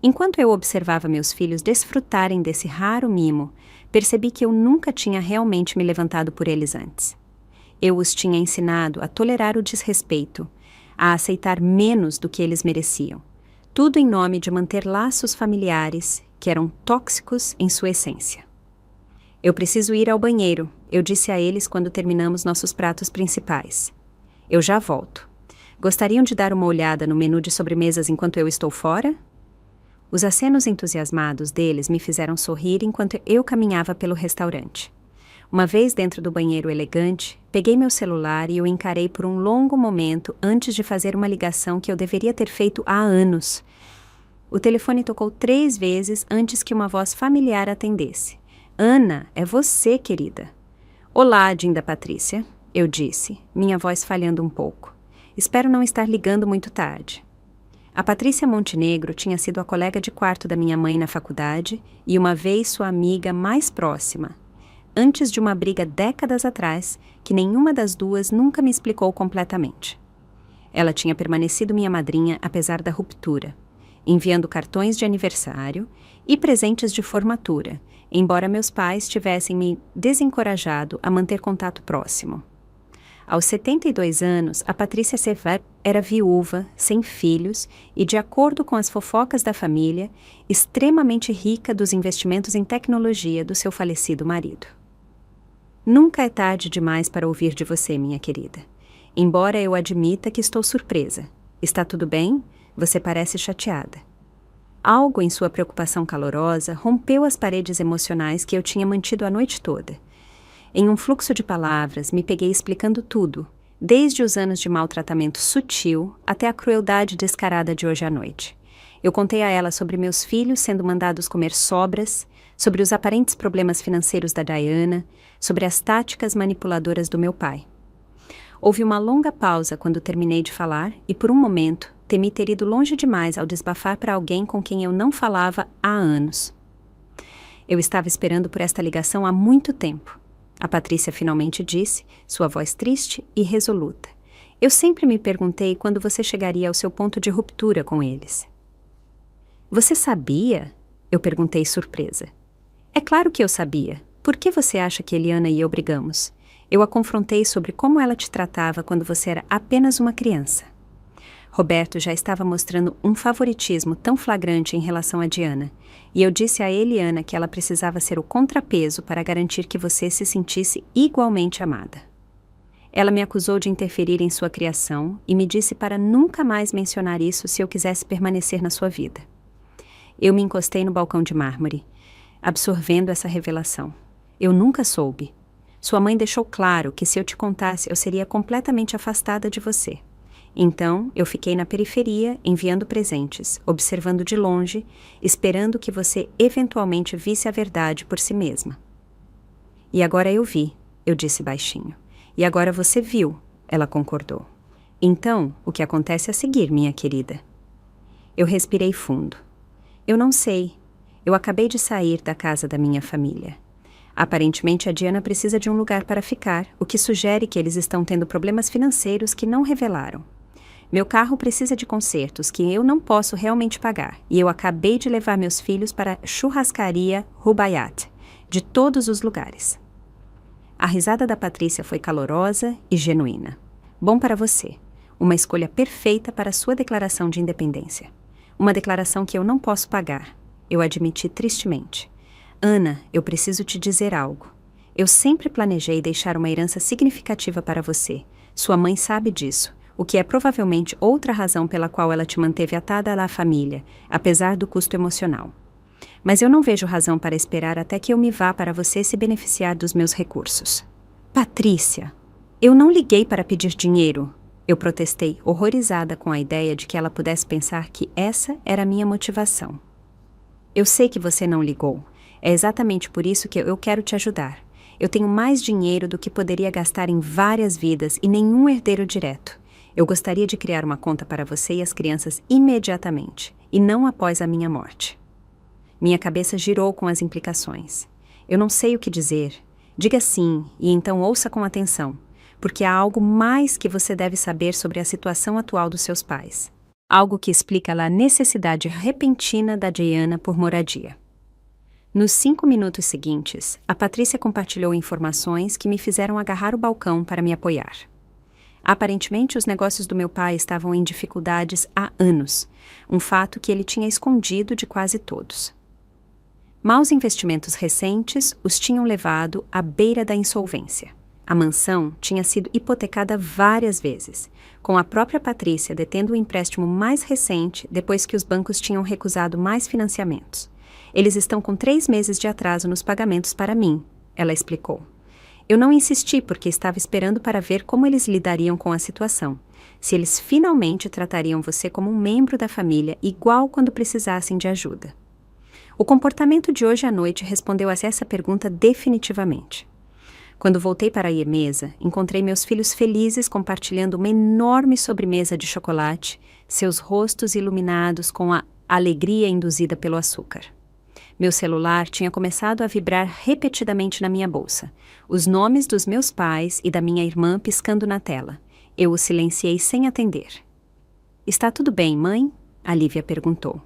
Enquanto eu observava meus filhos desfrutarem desse raro mimo, percebi que eu nunca tinha realmente me levantado por eles antes. Eu os tinha ensinado a tolerar o desrespeito, a aceitar menos do que eles mereciam, tudo em nome de manter laços familiares que eram tóxicos em sua essência. "Eu preciso ir ao banheiro", eu disse a eles quando terminamos nossos pratos principais. "Eu já volto. Gostariam de dar uma olhada no menu de sobremesas enquanto eu estou fora?" Os acenos entusiasmados deles me fizeram sorrir enquanto eu caminhava pelo restaurante. Uma vez dentro do banheiro elegante, peguei meu celular e o encarei por um longo momento antes de fazer uma ligação que eu deveria ter feito há anos. O telefone tocou 3 vezes antes que uma voz familiar atendesse. "Ana, é você, querida." "Olá, Dinda Patrícia", eu disse, minha voz falhando um pouco. "Espero não estar ligando muito tarde." A Patrícia Montenegro tinha sido a colega de quarto da minha mãe na faculdade e uma vez sua amiga mais próxima, antes de uma briga décadas atrás que nenhuma das duas nunca me explicou completamente. Ela tinha permanecido minha madrinha apesar da ruptura, enviando cartões de aniversário e presentes de formatura, embora meus pais tivessem me desencorajado a manter contato próximo. Aos 72 anos, a Patrícia Sever era viúva, sem filhos e, de acordo com as fofocas da família, extremamente rica dos investimentos em tecnologia do seu falecido marido. "Nunca é tarde demais para ouvir de você, minha querida. Embora eu admita que estou surpresa. Está tudo bem? Você parece chateada." Algo em sua preocupação calorosa rompeu as paredes emocionais que eu tinha mantido a noite toda. Em um fluxo de palavras, me peguei explicando tudo, desde os anos de maltratamento sutil até a crueldade descarada de hoje à noite. Eu contei a ela sobre meus filhos sendo mandados comer sobras, sobre os aparentes problemas financeiros da Diana, sobre as táticas manipuladoras do meu pai. Houve uma longa pausa quando terminei de falar e, por um momento, temi ter ido longe demais ao desabafar para alguém com quem eu não falava há anos. Eu estava esperando por esta ligação há muito tempo. A Patrícia finalmente disse, sua voz triste e resoluta. "Eu sempre me perguntei quando você chegaria ao seu ponto de ruptura com eles." "Você sabia?" Eu perguntei surpresa. "É claro que eu sabia. Por que você acha que Eliana e eu brigamos? Eu a confrontei sobre como ela te tratava quando você era apenas uma criança." Roberto já estava mostrando um favoritismo tão flagrante em relação a Diana, e eu disse a Eliana que ela precisava ser o contrapeso para garantir que você se sentisse igualmente amada. Ela me acusou de interferir em sua criação e me disse para nunca mais mencionar isso se eu quisesse permanecer na sua vida. Eu me encostei no balcão de mármore, absorvendo essa revelação. Eu nunca soube. Sua mãe deixou claro que se eu te contasse eu seria completamente afastada de você. Então, eu fiquei na periferia, enviando presentes, observando de longe, esperando que você eventualmente visse a verdade por si mesma. "E agora eu vi", eu disse baixinho. "E agora você viu", ela concordou. "Então, o que acontece a seguir, minha querida?" Eu respirei fundo. "Eu não sei. Eu acabei de sair da casa da minha família. Aparentemente, a Diana precisa de um lugar para ficar, o que sugere que eles estão tendo problemas financeiros que não revelaram. Meu carro precisa de consertos que eu não posso realmente pagar, e eu acabei de levar meus filhos para a churrascaria Rubaiyat, de todos os lugares." A risada da Patrícia foi calorosa e genuína. "Bom para você. Uma escolha perfeita para sua declaração de independência. Uma declaração que eu não posso pagar", eu admiti tristemente. "Ana, eu preciso te dizer algo. Eu sempre planejei deixar uma herança significativa para você. Sua mãe sabe disso, o que é provavelmente outra razão pela qual ela te manteve atada à família, apesar do custo emocional. Mas eu não vejo razão para esperar até que eu me vá para você se beneficiar dos meus recursos." "Patrícia!" Eu não liguei para pedir dinheiro. Eu protestei, horrorizada com a ideia de que ela pudesse pensar que essa era a minha motivação. Eu sei que você não ligou. É exatamente por isso que eu quero te ajudar. Eu tenho mais dinheiro do que poderia gastar em várias vidas e nenhum herdeiro direto. Eu gostaria de criar uma conta para você e as crianças imediatamente, e não após a minha morte. Minha cabeça girou com as implicações. Eu não sei o que dizer. Diga sim, e então ouça com atenção, porque há algo mais que você deve saber sobre a situação atual dos seus pais. Algo que explica a necessidade repentina da Diana por moradia. Nos 5 minutos seguintes, a Patrícia compartilhou informações que me fizeram agarrar o balcão para me apoiar. Aparentemente, os negócios do meu pai estavam em dificuldades há anos, um fato que ele tinha escondido de quase todos. Maus investimentos recentes os tinham levado à beira da insolvência. A mansão tinha sido hipotecada várias vezes, com a própria Patrícia detendo o empréstimo mais recente depois que os bancos tinham recusado mais financiamentos. Eles estão com 3 meses de atraso nos pagamentos para mim, ela explicou. Eu não insisti porque estava esperando para ver como eles lidariam com a situação, se eles finalmente tratariam você como um membro da família igual quando precisassem de ajuda. O comportamento de hoje à noite respondeu a essa pergunta definitivamente. Quando voltei para a mesa, encontrei meus filhos felizes compartilhando uma enorme sobremesa de chocolate, seus rostos iluminados com a alegria induzida pelo açúcar. Meu celular tinha começado a vibrar repetidamente na minha bolsa, os nomes dos meus pais e da minha irmã piscando na tela. Eu o silenciei sem atender. Está tudo bem, mãe? A Lívia perguntou.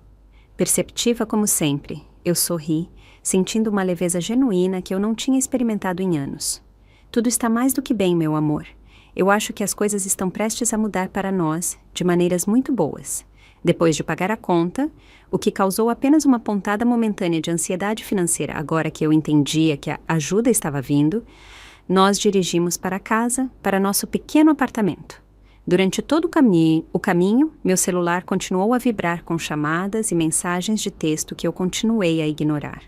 Perceptiva como sempre, eu sorri, sentindo uma leveza genuína que eu não tinha experimentado em anos. Tudo está mais do que bem, meu amor. Eu acho que as coisas estão prestes a mudar para nós, de maneiras muito boas. Depois de pagar a conta, o que causou apenas uma pontada momentânea de ansiedade financeira, agora que eu entendia que a ajuda estava vindo, nós dirigimos para casa, para nosso pequeno apartamento. Durante todo o caminho, meu celular continuou a vibrar com chamadas e mensagens de texto que eu continuei a ignorar.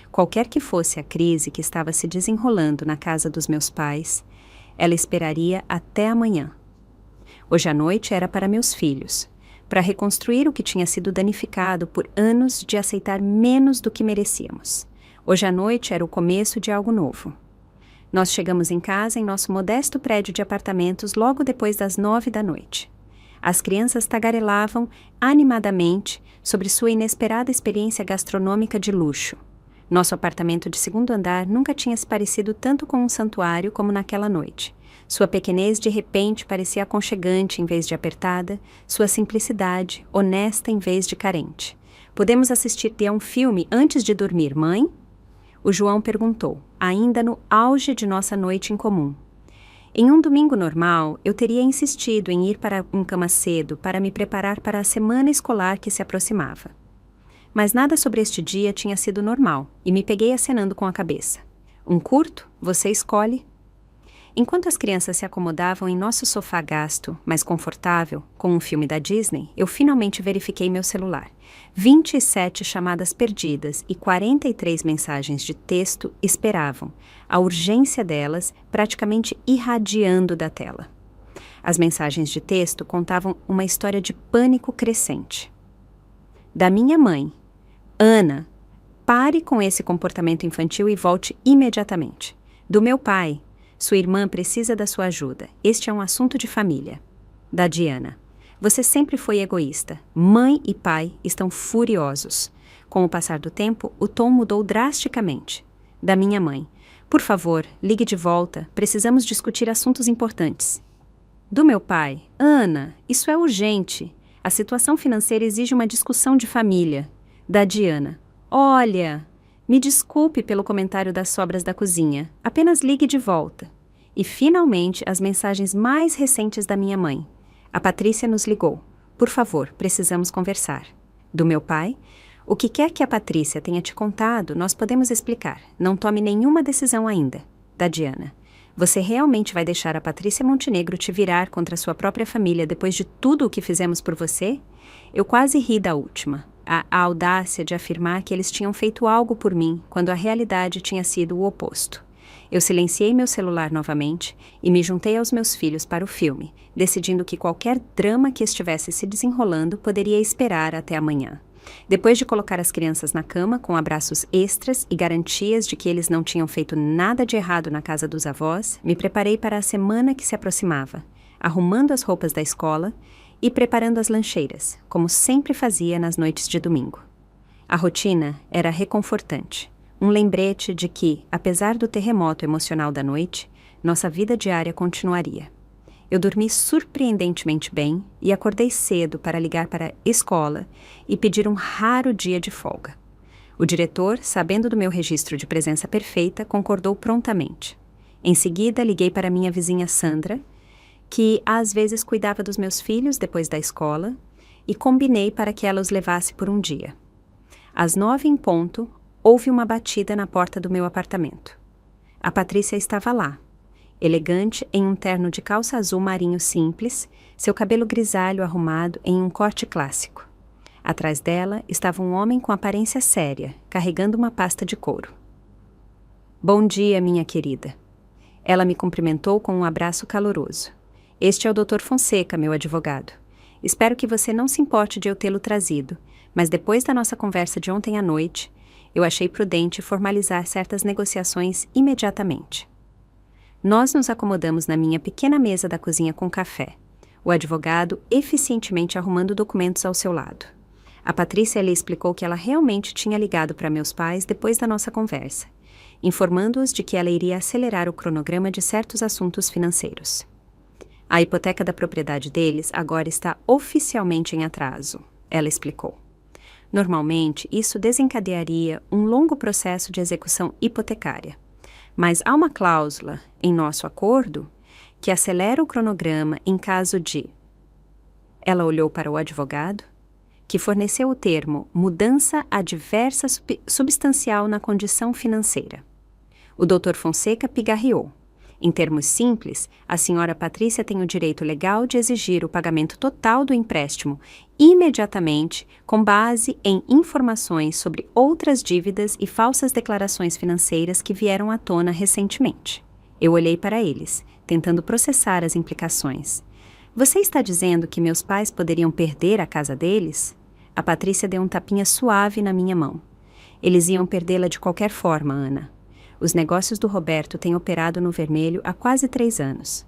Qualquer que fosse a crise que estava se desenrolando na casa dos meus pais, ela esperaria até amanhã. Hoje à noite era para meus filhos, para reconstruir o que tinha sido danificado por anos de aceitar menos do que merecíamos. Hoje à noite era o começo de algo novo. Nós chegamos em casa em nosso modesto prédio de apartamentos logo depois das 9 da noite. As crianças tagarelavam animadamente sobre sua inesperada experiência gastronômica de luxo. Nosso apartamento de 2º andar nunca tinha se parecido tanto com um santuário como naquela noite. Sua pequenez de repente parecia aconchegante em vez de apertada, sua simplicidade, honesta em vez de carente. Podemos assistir a um filme antes de dormir, mãe? O João perguntou, ainda no auge de nossa noite em comum. Em um domingo normal, eu teria insistido em ir para uma cama cedo para me preparar para a semana escolar que se aproximava. Mas nada sobre este dia tinha sido normal, e me peguei acenando com a cabeça. Um curto? Você escolhe. Enquanto as crianças se acomodavam em nosso sofá gasto, mais confortável, com um filme da Disney, eu finalmente verifiquei meu celular. 27 chamadas perdidas e 43 mensagens de texto esperavam, a urgência delas praticamente irradiando da tela. As mensagens de texto contavam uma história de pânico crescente. Da minha mãe, Ana, pare com esse comportamento infantil e volte imediatamente. Do meu pai, sua irmã precisa da sua ajuda. Este é um assunto de família. Da Diana. Você sempre foi egoísta. Mãe e pai estão furiosos. Com o passar do tempo, o tom mudou drasticamente. Da minha mãe. Por favor, ligue de volta. Precisamos discutir assuntos importantes. Do meu pai. Ana, isso é urgente. A situação financeira exige uma discussão de família. Da Diana. Olha, me desculpe pelo comentário das sobras da cozinha. Apenas ligue de volta. E, finalmente, as mensagens mais recentes da minha mãe. A Patrícia nos ligou. Por favor, precisamos conversar. Do meu pai. O que quer que a Patrícia tenha te contado, nós podemos explicar. Não tome nenhuma decisão ainda. Da Diana. Você realmente vai deixar a Patrícia Montenegro te virar contra sua própria família depois de tudo o que fizemos por você? Eu quase ri da última. A audácia de afirmar que eles tinham feito algo por mim, quando a realidade tinha sido o oposto. Eu silenciei meu celular novamente e me juntei aos meus filhos para o filme, decidindo que qualquer drama que estivesse se desenrolando poderia esperar até amanhã. Depois de colocar as crianças na cama com abraços extras e garantias de que eles não tinham feito nada de errado na casa dos avós, me preparei para a semana que se aproximava, arrumando as roupas da escola e preparando as lancheiras, como sempre fazia nas noites de domingo. A rotina era reconfortante, um lembrete de que, apesar do terremoto emocional da noite, nossa vida diária continuaria. Eu dormi surpreendentemente bem e acordei cedo para ligar para a escola e pedir um raro dia de folga. O diretor, sabendo do meu registro de presença perfeita, concordou prontamente. Em seguida, liguei para minha vizinha Sandra, que às vezes cuidava dos meus filhos depois da escola, e combinei para que ela os levasse por um dia. Às 9 em ponto, houve uma batida na porta do meu apartamento. A Patrícia estava lá, elegante em um terno de calça azul marinho simples, seu cabelo grisalho arrumado em um corte clássico. Atrás dela estava um homem com aparência séria, carregando uma pasta de couro. Bom dia, minha querida. Ela me cumprimentou com um abraço caloroso. Este é o Dr. Fonseca, meu advogado. Espero que você não se importe de eu tê-lo trazido, mas depois da nossa conversa de ontem à noite, eu achei prudente formalizar certas negociações imediatamente. Nós nos acomodamos na minha pequena mesa da cozinha com café, o advogado eficientemente arrumando documentos ao seu lado. A Patrícia lhe explicou que ela realmente tinha ligado para meus pais depois da nossa conversa, informando-os de que ela iria acelerar o cronograma de certos assuntos financeiros. A hipoteca da propriedade deles agora está oficialmente em atraso, ela explicou. Normalmente, isso desencadearia um longo processo de execução hipotecária. Mas há uma cláusula em nosso acordo que acelera o cronograma em caso de... Ela olhou para o advogado, que forneceu o termo mudança adversa substancial na condição financeira. O Dr. Fonseca pigarreou. Em termos simples, a senhora Patrícia tem o direito legal de exigir o pagamento total do empréstimo imediatamente, com base em informações sobre outras dívidas e falsas declarações financeiras que vieram à tona recentemente. Eu olhei para eles, tentando processar as implicações. Você está dizendo que meus pais poderiam perder a casa deles? A Patrícia deu um tapinha suave na minha mão. Eles iam perdê-la de qualquer forma, Ana. Os negócios do Roberto têm operado no vermelho há quase 3 anos.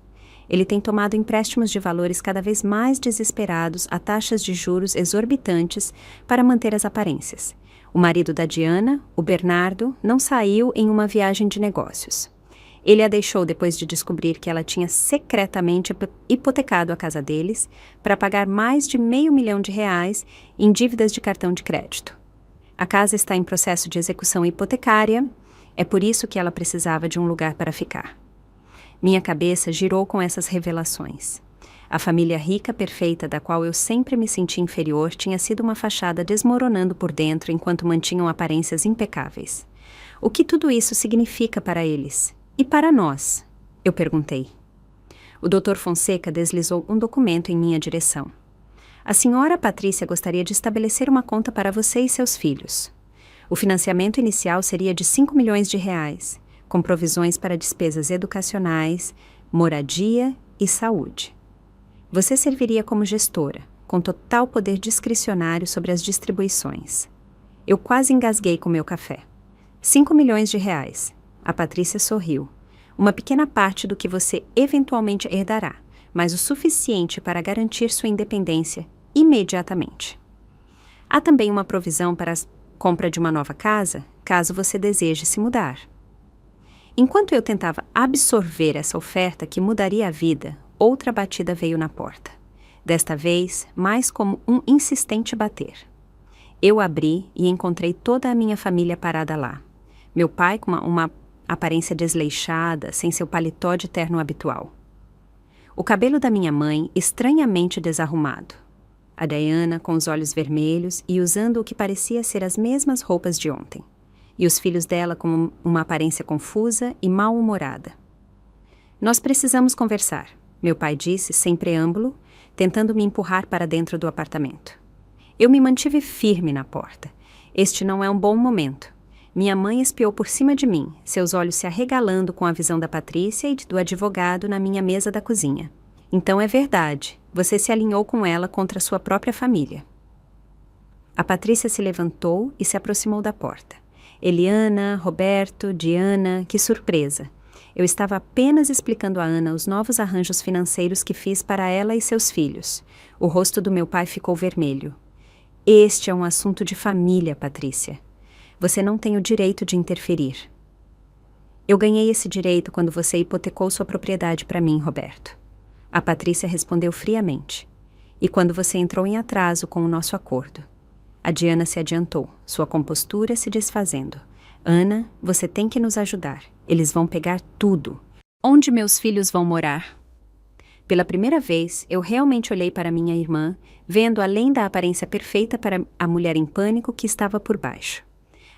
Ele tem tomado empréstimos de valores cada vez mais desesperados a taxas de juros exorbitantes para manter as aparências. O marido da Diana, o Bernardo, não saiu em uma viagem de negócios. Ele a deixou depois de descobrir que ela tinha secretamente hipotecado a casa deles para pagar mais de R$500 mil em dívidas de cartão de crédito. A casa está em processo de execução hipotecária. É por isso que ela precisava de um lugar para ficar. Minha cabeça girou com essas revelações. A família rica perfeita da qual eu sempre me senti inferior tinha sido uma fachada desmoronando por dentro enquanto mantinham aparências impecáveis. O que tudo isso significa para eles? E para nós? Eu perguntei. O Dr. Fonseca deslizou um documento em minha direção. A senhora Patrícia gostaria de estabelecer uma conta para você e seus filhos. O financiamento inicial seria de R$5 milhões, com provisões para despesas educacionais, moradia e saúde. Você serviria como gestora, com total poder discricionário sobre as distribuições. Eu quase engasguei com meu café. R$5 milhões. A Patrícia sorriu. Uma pequena parte do que você eventualmente herdará, mas o suficiente para garantir sua independência imediatamente. Há também uma provisão para a compra de uma nova casa, caso você deseje se mudar. Enquanto eu tentava absorver essa oferta que mudaria a vida, outra batida veio na porta. Desta vez, mais como um insistente bater. Eu abri e encontrei toda a minha família parada lá. Meu pai com uma aparência desleixada, sem seu paletó de terno habitual. O cabelo da minha mãe estranhamente desarrumado. A Diana com os olhos vermelhos e usando o que parecia ser as mesmas roupas de ontem. E os filhos dela com uma aparência confusa e mal-humorada. Nós precisamos conversar, meu pai disse, sem preâmbulo, tentando me empurrar para dentro do apartamento. Eu me mantive firme na porta. Este não é um bom momento. Minha mãe espiou por cima de mim, seus olhos se arregalando com a visão da Patrícia e do advogado na minha mesa da cozinha. Então é verdade, você se alinhou com ela contra sua própria família. A Patrícia se levantou e se aproximou da porta. Eliana, Roberto, Diana, que surpresa! Eu estava apenas explicando a Ana os novos arranjos financeiros que fiz para ela e seus filhos. O rosto do meu pai ficou vermelho. Este é um assunto de família, Patrícia. Você não tem o direito de interferir. Eu ganhei esse direito quando você hipotecou sua propriedade para mim, Roberto. A Patrícia respondeu friamente. E quando você entrou em atraso com o nosso acordo. A Diana se adiantou, sua compostura se desfazendo. Ana, você tem que nos ajudar. Eles vão pegar tudo. Onde meus filhos vão morar? Pela primeira vez, eu realmente olhei para minha irmã, vendo além da aparência perfeita para a mulher em pânico que estava por baixo.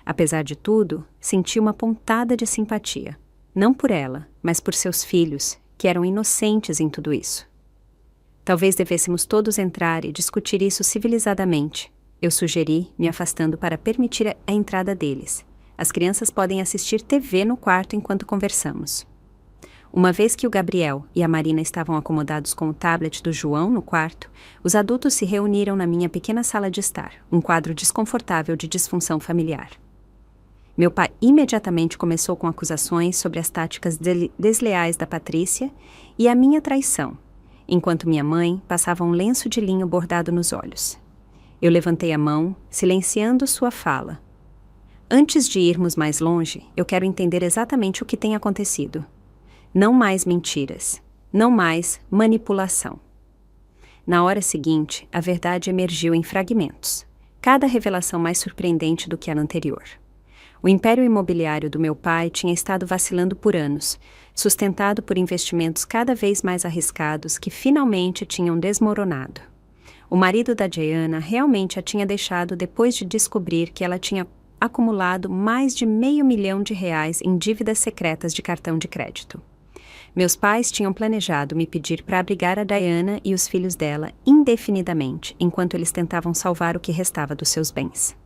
Apesar de tudo, senti uma pontada de simpatia. Não por ela, mas por seus filhos, que eram inocentes em tudo isso. Talvez devêssemos todos entrar e discutir isso civilizadamente. Eu sugeri, me afastando para permitir a entrada deles. As crianças podem assistir TV no quarto enquanto conversamos. Uma vez que o Gabriel e a Marina estavam acomodados com o tablet do João no quarto, os adultos se reuniram na minha pequena sala de estar, um quadro desconfortável de disfunção familiar. Meu pai imediatamente começou com acusações sobre as táticas desleais da Patrícia e a minha traição, enquanto minha mãe passava um lenço de linho bordado nos olhos. Eu levantei a mão, silenciando sua fala. Antes de irmos mais longe, eu quero entender exatamente o que tem acontecido. Não mais mentiras, não mais manipulação. Na hora seguinte, a verdade emergiu em fragmentos, cada revelação mais surpreendente do que a anterior. O império imobiliário do meu pai tinha estado vacilando por anos, sustentado por investimentos cada vez mais arriscados que finalmente tinham desmoronado. O marido da Diana realmente a tinha deixado depois de descobrir que ela tinha acumulado mais de R$500 mil em dívidas secretas de cartão de crédito. Meus pais tinham planejado me pedir para abrigar a Diana e os filhos dela indefinidamente, enquanto eles tentavam salvar o que restava dos seus bens.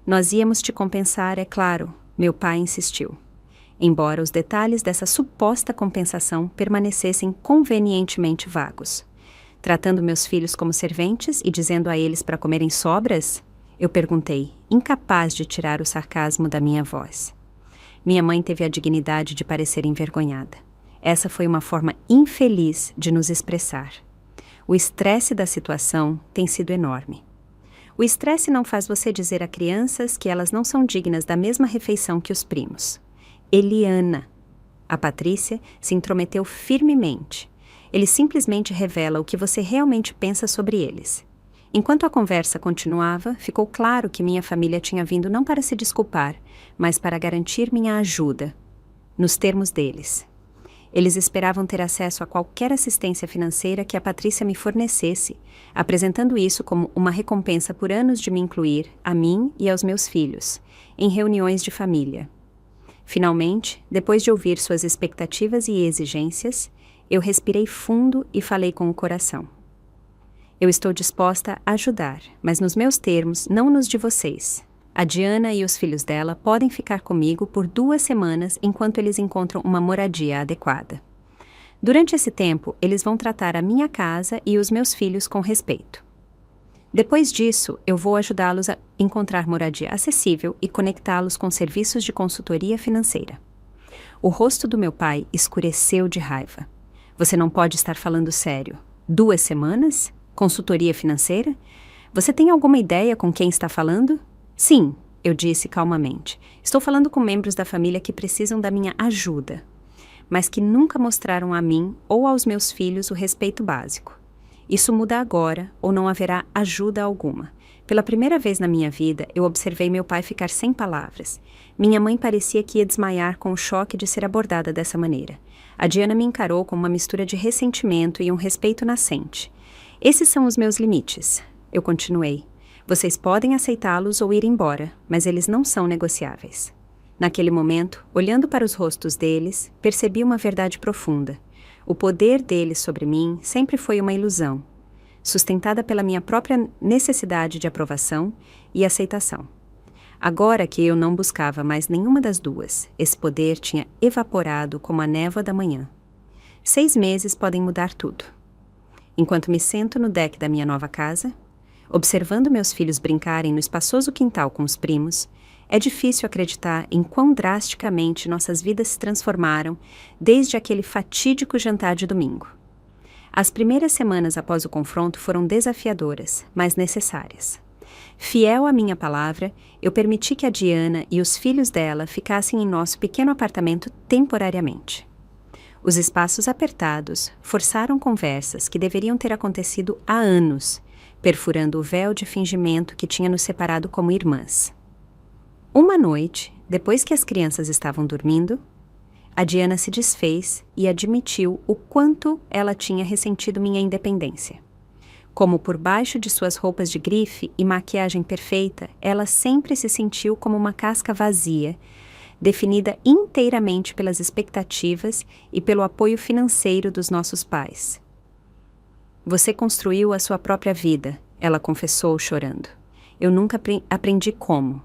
Nós íamos te compensar, é claro, meu pai insistiu. Embora os detalhes dessa suposta compensação permanecessem convenientemente vagos. Tratando meus filhos como serventes e dizendo a eles para comerem sobras? Eu perguntei, incapaz de tirar o sarcasmo da minha voz. Minha mãe teve a dignidade de parecer envergonhada. Essa foi uma forma infeliz de nos expressar. O estresse da situação tem sido enorme. O estresse não faz você dizer a crianças que elas não são dignas da mesma refeição que os primos. Eliana. A Patrícia se intrometeu firmemente. Ele simplesmente revela o que você realmente pensa sobre eles. Enquanto a conversa continuava, ficou claro que minha família tinha vindo não para se desculpar, mas para garantir minha ajuda, nos termos deles. Eles esperavam ter acesso a qualquer assistência financeira que a Patrícia me fornecesse, apresentando isso como uma recompensa por anos de me incluir, a mim e aos meus filhos, em reuniões de família. Finalmente, depois de ouvir suas expectativas e exigências, eu respirei fundo e falei com o coração. Eu estou disposta a ajudar, mas nos meus termos, não nos de vocês. A Diana e os filhos dela podem ficar comigo por 2 semanas enquanto eles encontram uma moradia adequada. Durante esse tempo, eles vão tratar a minha casa e os meus filhos com respeito. Depois disso, eu vou ajudá-los a encontrar moradia acessível e conectá-los com serviços de consultoria financeira. O rosto do meu pai escureceu de raiva. Você não pode estar falando sério. 2 semanas? Consultoria financeira? Você tem alguma ideia com quem está falando? Sim, eu disse calmamente. Estou falando com membros da família que precisam da minha ajuda, mas que nunca mostraram a mim ou aos meus filhos o respeito básico. Isso muda agora ou não haverá ajuda alguma. Pela primeira vez na minha vida, eu observei meu pai ficar sem palavras. Minha mãe parecia que ia desmaiar com o choque de ser abordada dessa maneira. A Diana me encarou com uma mistura de ressentimento e um respeito nascente. Esses são os meus limites, eu continuei. Vocês podem aceitá-los ou ir embora, mas eles não são negociáveis. Naquele momento, olhando para os rostos deles, percebi uma verdade profunda. O poder deles sobre mim sempre foi uma ilusão, sustentada pela minha própria necessidade de aprovação e aceitação. Agora que eu não buscava mais nenhuma das duas, esse poder tinha evaporado como a névoa da manhã. 6 meses podem mudar tudo. Enquanto me sento no deck da minha nova casa, observando meus filhos brincarem no espaçoso quintal com os primos, é difícil acreditar em quão drasticamente nossas vidas se transformaram desde aquele fatídico jantar de domingo. As primeiras semanas após o confronto foram desafiadoras, mas necessárias. Fiel à minha palavra, eu permiti que a Diana e os filhos dela ficassem em nosso pequeno apartamento temporariamente. Os espaços apertados forçaram conversas que deveriam ter acontecido há anos, perfurando o véu de fingimento que tinha nos separado como irmãs. Uma noite, depois que as crianças estavam dormindo, a Diana se desfez e admitiu o quanto ela tinha ressentido minha independência. Como por baixo de suas roupas de grife e maquiagem perfeita, ela sempre se sentiu como uma casca vazia, definida inteiramente pelas expectativas e pelo apoio financeiro dos nossos pais. Você construiu a sua própria vida, ela confessou chorando. Eu nunca aprendi como.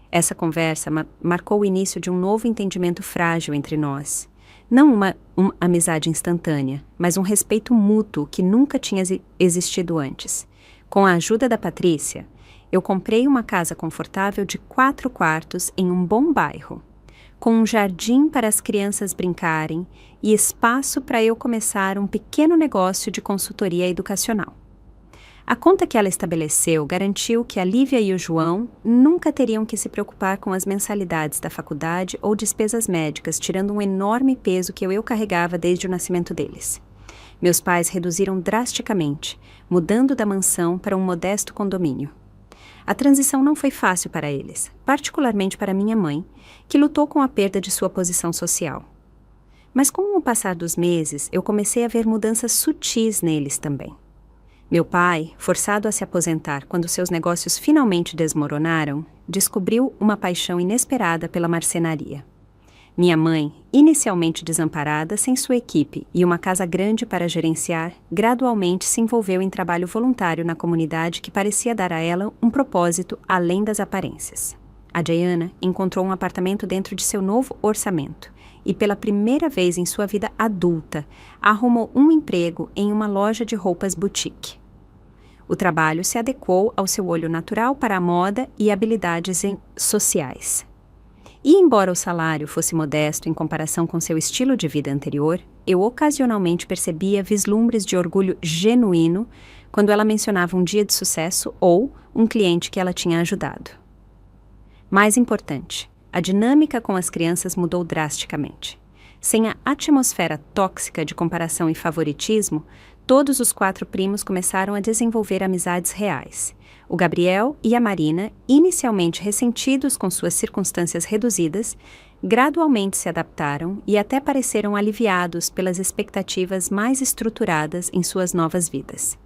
Essa conversa marcou o início de um novo entendimento frágil entre nós. Não uma amizade instantânea, mas um respeito mútuo que nunca tinha existido antes. Com a ajuda da Patrícia, eu comprei uma casa confortável de 4 quartos em um bom bairro, com um jardim para as crianças brincarem e espaço para eu começar um pequeno negócio de consultoria educacional. A conta que ela estabeleceu garantiu que a Lívia e o João nunca teriam que se preocupar com as mensalidades da faculdade ou despesas médicas, tirando um enorme peso que eu carregava desde o nascimento deles. Meus pais reduziram drasticamente, mudando da mansão para um modesto condomínio. A transição não foi fácil para eles, particularmente para minha mãe, que lutou com a perda de sua posição social. Mas com o passar dos meses, eu comecei a ver mudanças sutis neles também. Meu pai, forçado a se aposentar quando seus negócios finalmente desmoronaram, descobriu uma paixão inesperada pela marcenaria. Minha mãe, inicialmente desamparada, sem sua equipe e uma casa grande para gerenciar, gradualmente se envolveu em trabalho voluntário na comunidade que parecia dar a ela um propósito além das aparências. A Diana encontrou um apartamento dentro de seu novo orçamento e, pela primeira vez em sua vida adulta, arrumou um emprego em uma loja de roupas boutique. O trabalho se adequou ao seu olho natural para a moda e habilidades sociais. E, embora o salário fosse modesto em comparação com seu estilo de vida anterior, eu ocasionalmente percebia vislumbres de orgulho genuíno quando ela mencionava um dia de sucesso ou um cliente que ela tinha ajudado. Mais importante, a dinâmica com as crianças mudou drasticamente. Sem a atmosfera tóxica de comparação e favoritismo, todos os 4 primos começaram a desenvolver amizades reais. O Gabriel e a Marina, inicialmente ressentidos com suas circunstâncias reduzidas, gradualmente se adaptaram e até pareceram aliviados pelas expectativas mais estruturadas em suas novas vidas.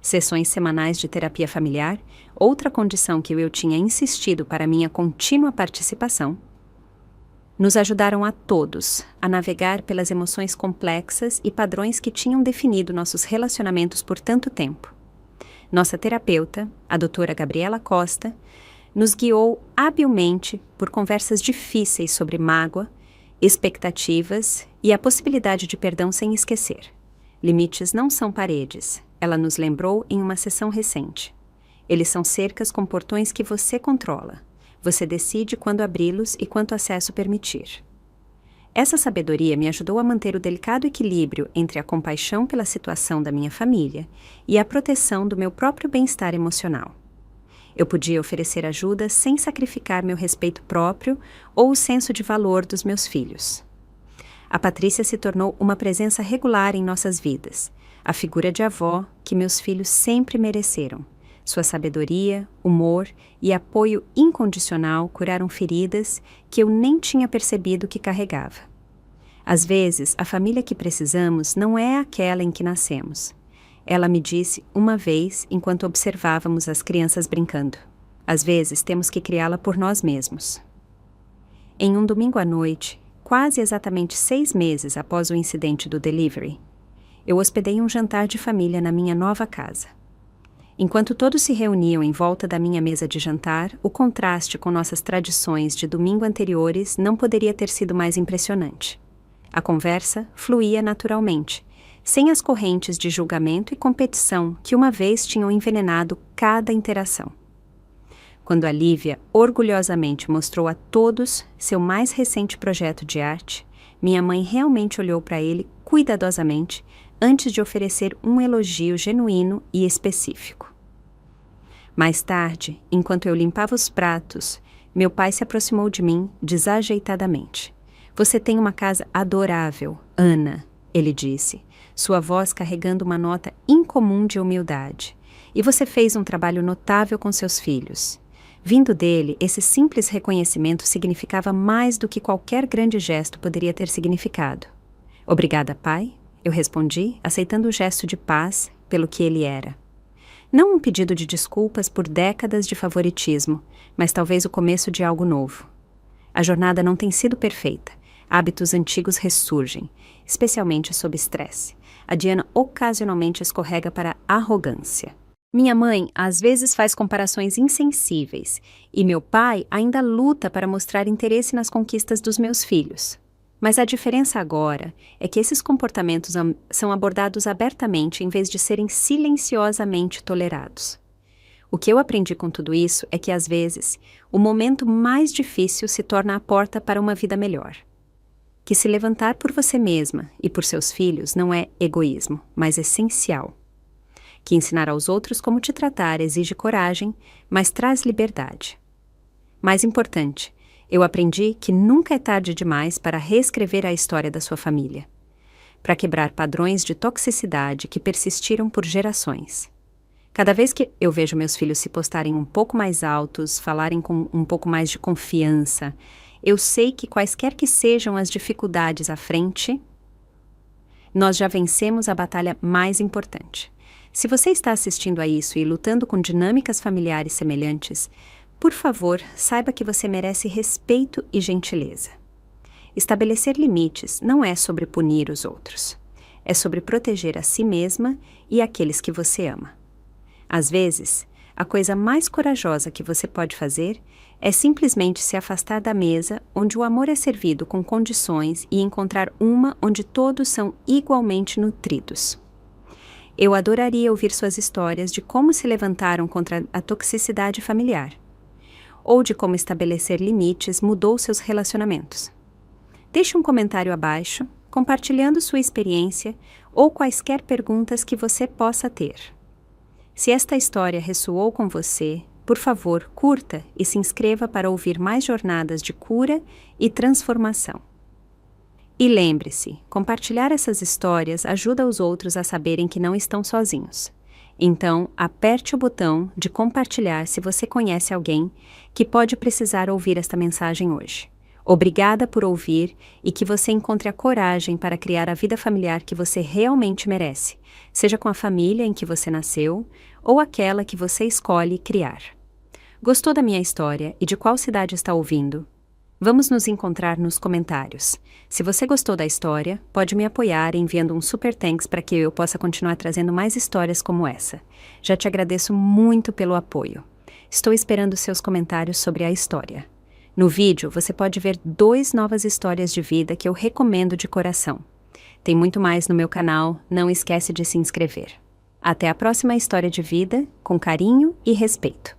Sessões semanais de terapia familiar, outra condição que eu tinha insistido para minha contínua participação, nos ajudaram a todos a navegar pelas emoções complexas e padrões que tinham definido nossos relacionamentos por tanto tempo. Nossa terapeuta, a doutora Gabriela Costa, nos guiou habilmente por conversas difíceis sobre mágoa, expectativas e a possibilidade de perdão sem esquecer. Limites não são paredes, ela nos lembrou em uma sessão recente. Eles são cercas com portões que você controla. Você decide quando abri-los e quanto acesso permitir. Essa sabedoria me ajudou a manter o delicado equilíbrio entre a compaixão pela situação da minha família e a proteção do meu próprio bem-estar emocional. Eu podia oferecer ajuda sem sacrificar meu respeito próprio ou o senso de valor dos meus filhos. A Patrícia se tornou uma presença regular em nossas vidas, a figura de avó que meus filhos sempre mereceram. Sua sabedoria, humor e apoio incondicional curaram feridas que eu nem tinha percebido que carregava. Às vezes, a família que precisamos não é aquela em que nascemos. Ela me disse uma vez enquanto observávamos as crianças brincando. Às vezes, temos que criá-la por nós mesmos. Em um domingo à noite, quase exatamente 6 meses após o incidente do delivery, eu hospedei um jantar de família na minha nova casa. Enquanto todos se reuniam em volta da minha mesa de jantar, o contraste com nossas tradições de domingo anteriores não poderia ter sido mais impressionante. A conversa fluía naturalmente, sem as correntes de julgamento e competição que uma vez tinham envenenado cada interação. Quando a Lívia orgulhosamente mostrou a todos seu mais recente projeto de arte, minha mãe realmente olhou para ele cuidadosamente antes de oferecer um elogio genuíno e específico. Mais tarde, enquanto eu limpava os pratos, meu pai se aproximou de mim desajeitadamente. "Você tem uma casa adorável, Ana", ele disse, sua voz carregando uma nota incomum de humildade. "E você fez um trabalho notável com seus filhos." Vindo dele, esse simples reconhecimento significava mais do que qualquer grande gesto poderia ter significado. "Obrigada, pai", eu respondi, aceitando o gesto de paz pelo que ele era. Não um pedido de desculpas por décadas de favoritismo, mas talvez o começo de algo novo. A jornada não tem sido perfeita. Hábitos antigos ressurgem, especialmente sob estresse. A Diana ocasionalmente escorrega para a arrogância. Minha mãe às vezes faz comparações insensíveis, e meu pai ainda luta para mostrar interesse nas conquistas dos meus filhos. Mas a diferença agora é que esses comportamentos são abordados abertamente em vez de serem silenciosamente tolerados. O que eu aprendi com tudo isso é que, às vezes, o momento mais difícil se torna a porta para uma vida melhor. Que se levantar por você mesma e por seus filhos não é egoísmo, mas essencial. Que ensinar aos outros como te tratar exige coragem, mas traz liberdade. Mais importante, eu aprendi que nunca é tarde demais para reescrever a história da sua família, para quebrar padrões de toxicidade que persistiram por gerações. Cada vez que eu vejo meus filhos se postarem um pouco mais altos, falarem com um pouco mais de confiança, eu sei que quaisquer que sejam as dificuldades à frente, nós já vencemos a batalha mais importante. Se você está assistindo a isso e lutando com dinâmicas familiares semelhantes, por favor, saiba que você merece respeito e gentileza. Estabelecer limites não é sobre punir os outros. É sobre proteger a si mesma e aqueles que você ama. Às vezes, a coisa mais corajosa que você pode fazer é simplesmente se afastar da mesa onde o amor é servido com condições e encontrar uma onde todos são igualmente nutridos. Eu adoraria ouvir suas histórias de como se levantaram contra a toxicidade familiar, ou de como estabelecer limites mudou seus relacionamentos. Deixe um comentário abaixo, compartilhando sua experiência ou quaisquer perguntas que você possa ter. Se esta história ressoou com você, por favor, curta e se inscreva para ouvir mais jornadas de cura e transformação. E lembre-se, compartilhar essas histórias ajuda os outros a saberem que não estão sozinhos. Então, aperte o botão de compartilhar se você conhece alguém que pode precisar ouvir esta mensagem hoje. Obrigada por ouvir e que você encontre a coragem para criar a vida familiar que você realmente merece, seja com a família em que você nasceu ou aquela que você escolhe criar. Gostou da minha história e de qual cidade está ouvindo? Vamos nos encontrar nos comentários. Se você gostou da história, pode me apoiar enviando um super thanks para que eu possa continuar trazendo mais histórias como essa. Já te agradeço muito pelo apoio. Estou esperando seus comentários sobre a história. No vídeo, você pode ver 2 novas histórias de vida que eu recomendo de coração. Tem muito mais no meu canal, não esquece de se inscrever. Até a próxima história de vida, com carinho e respeito.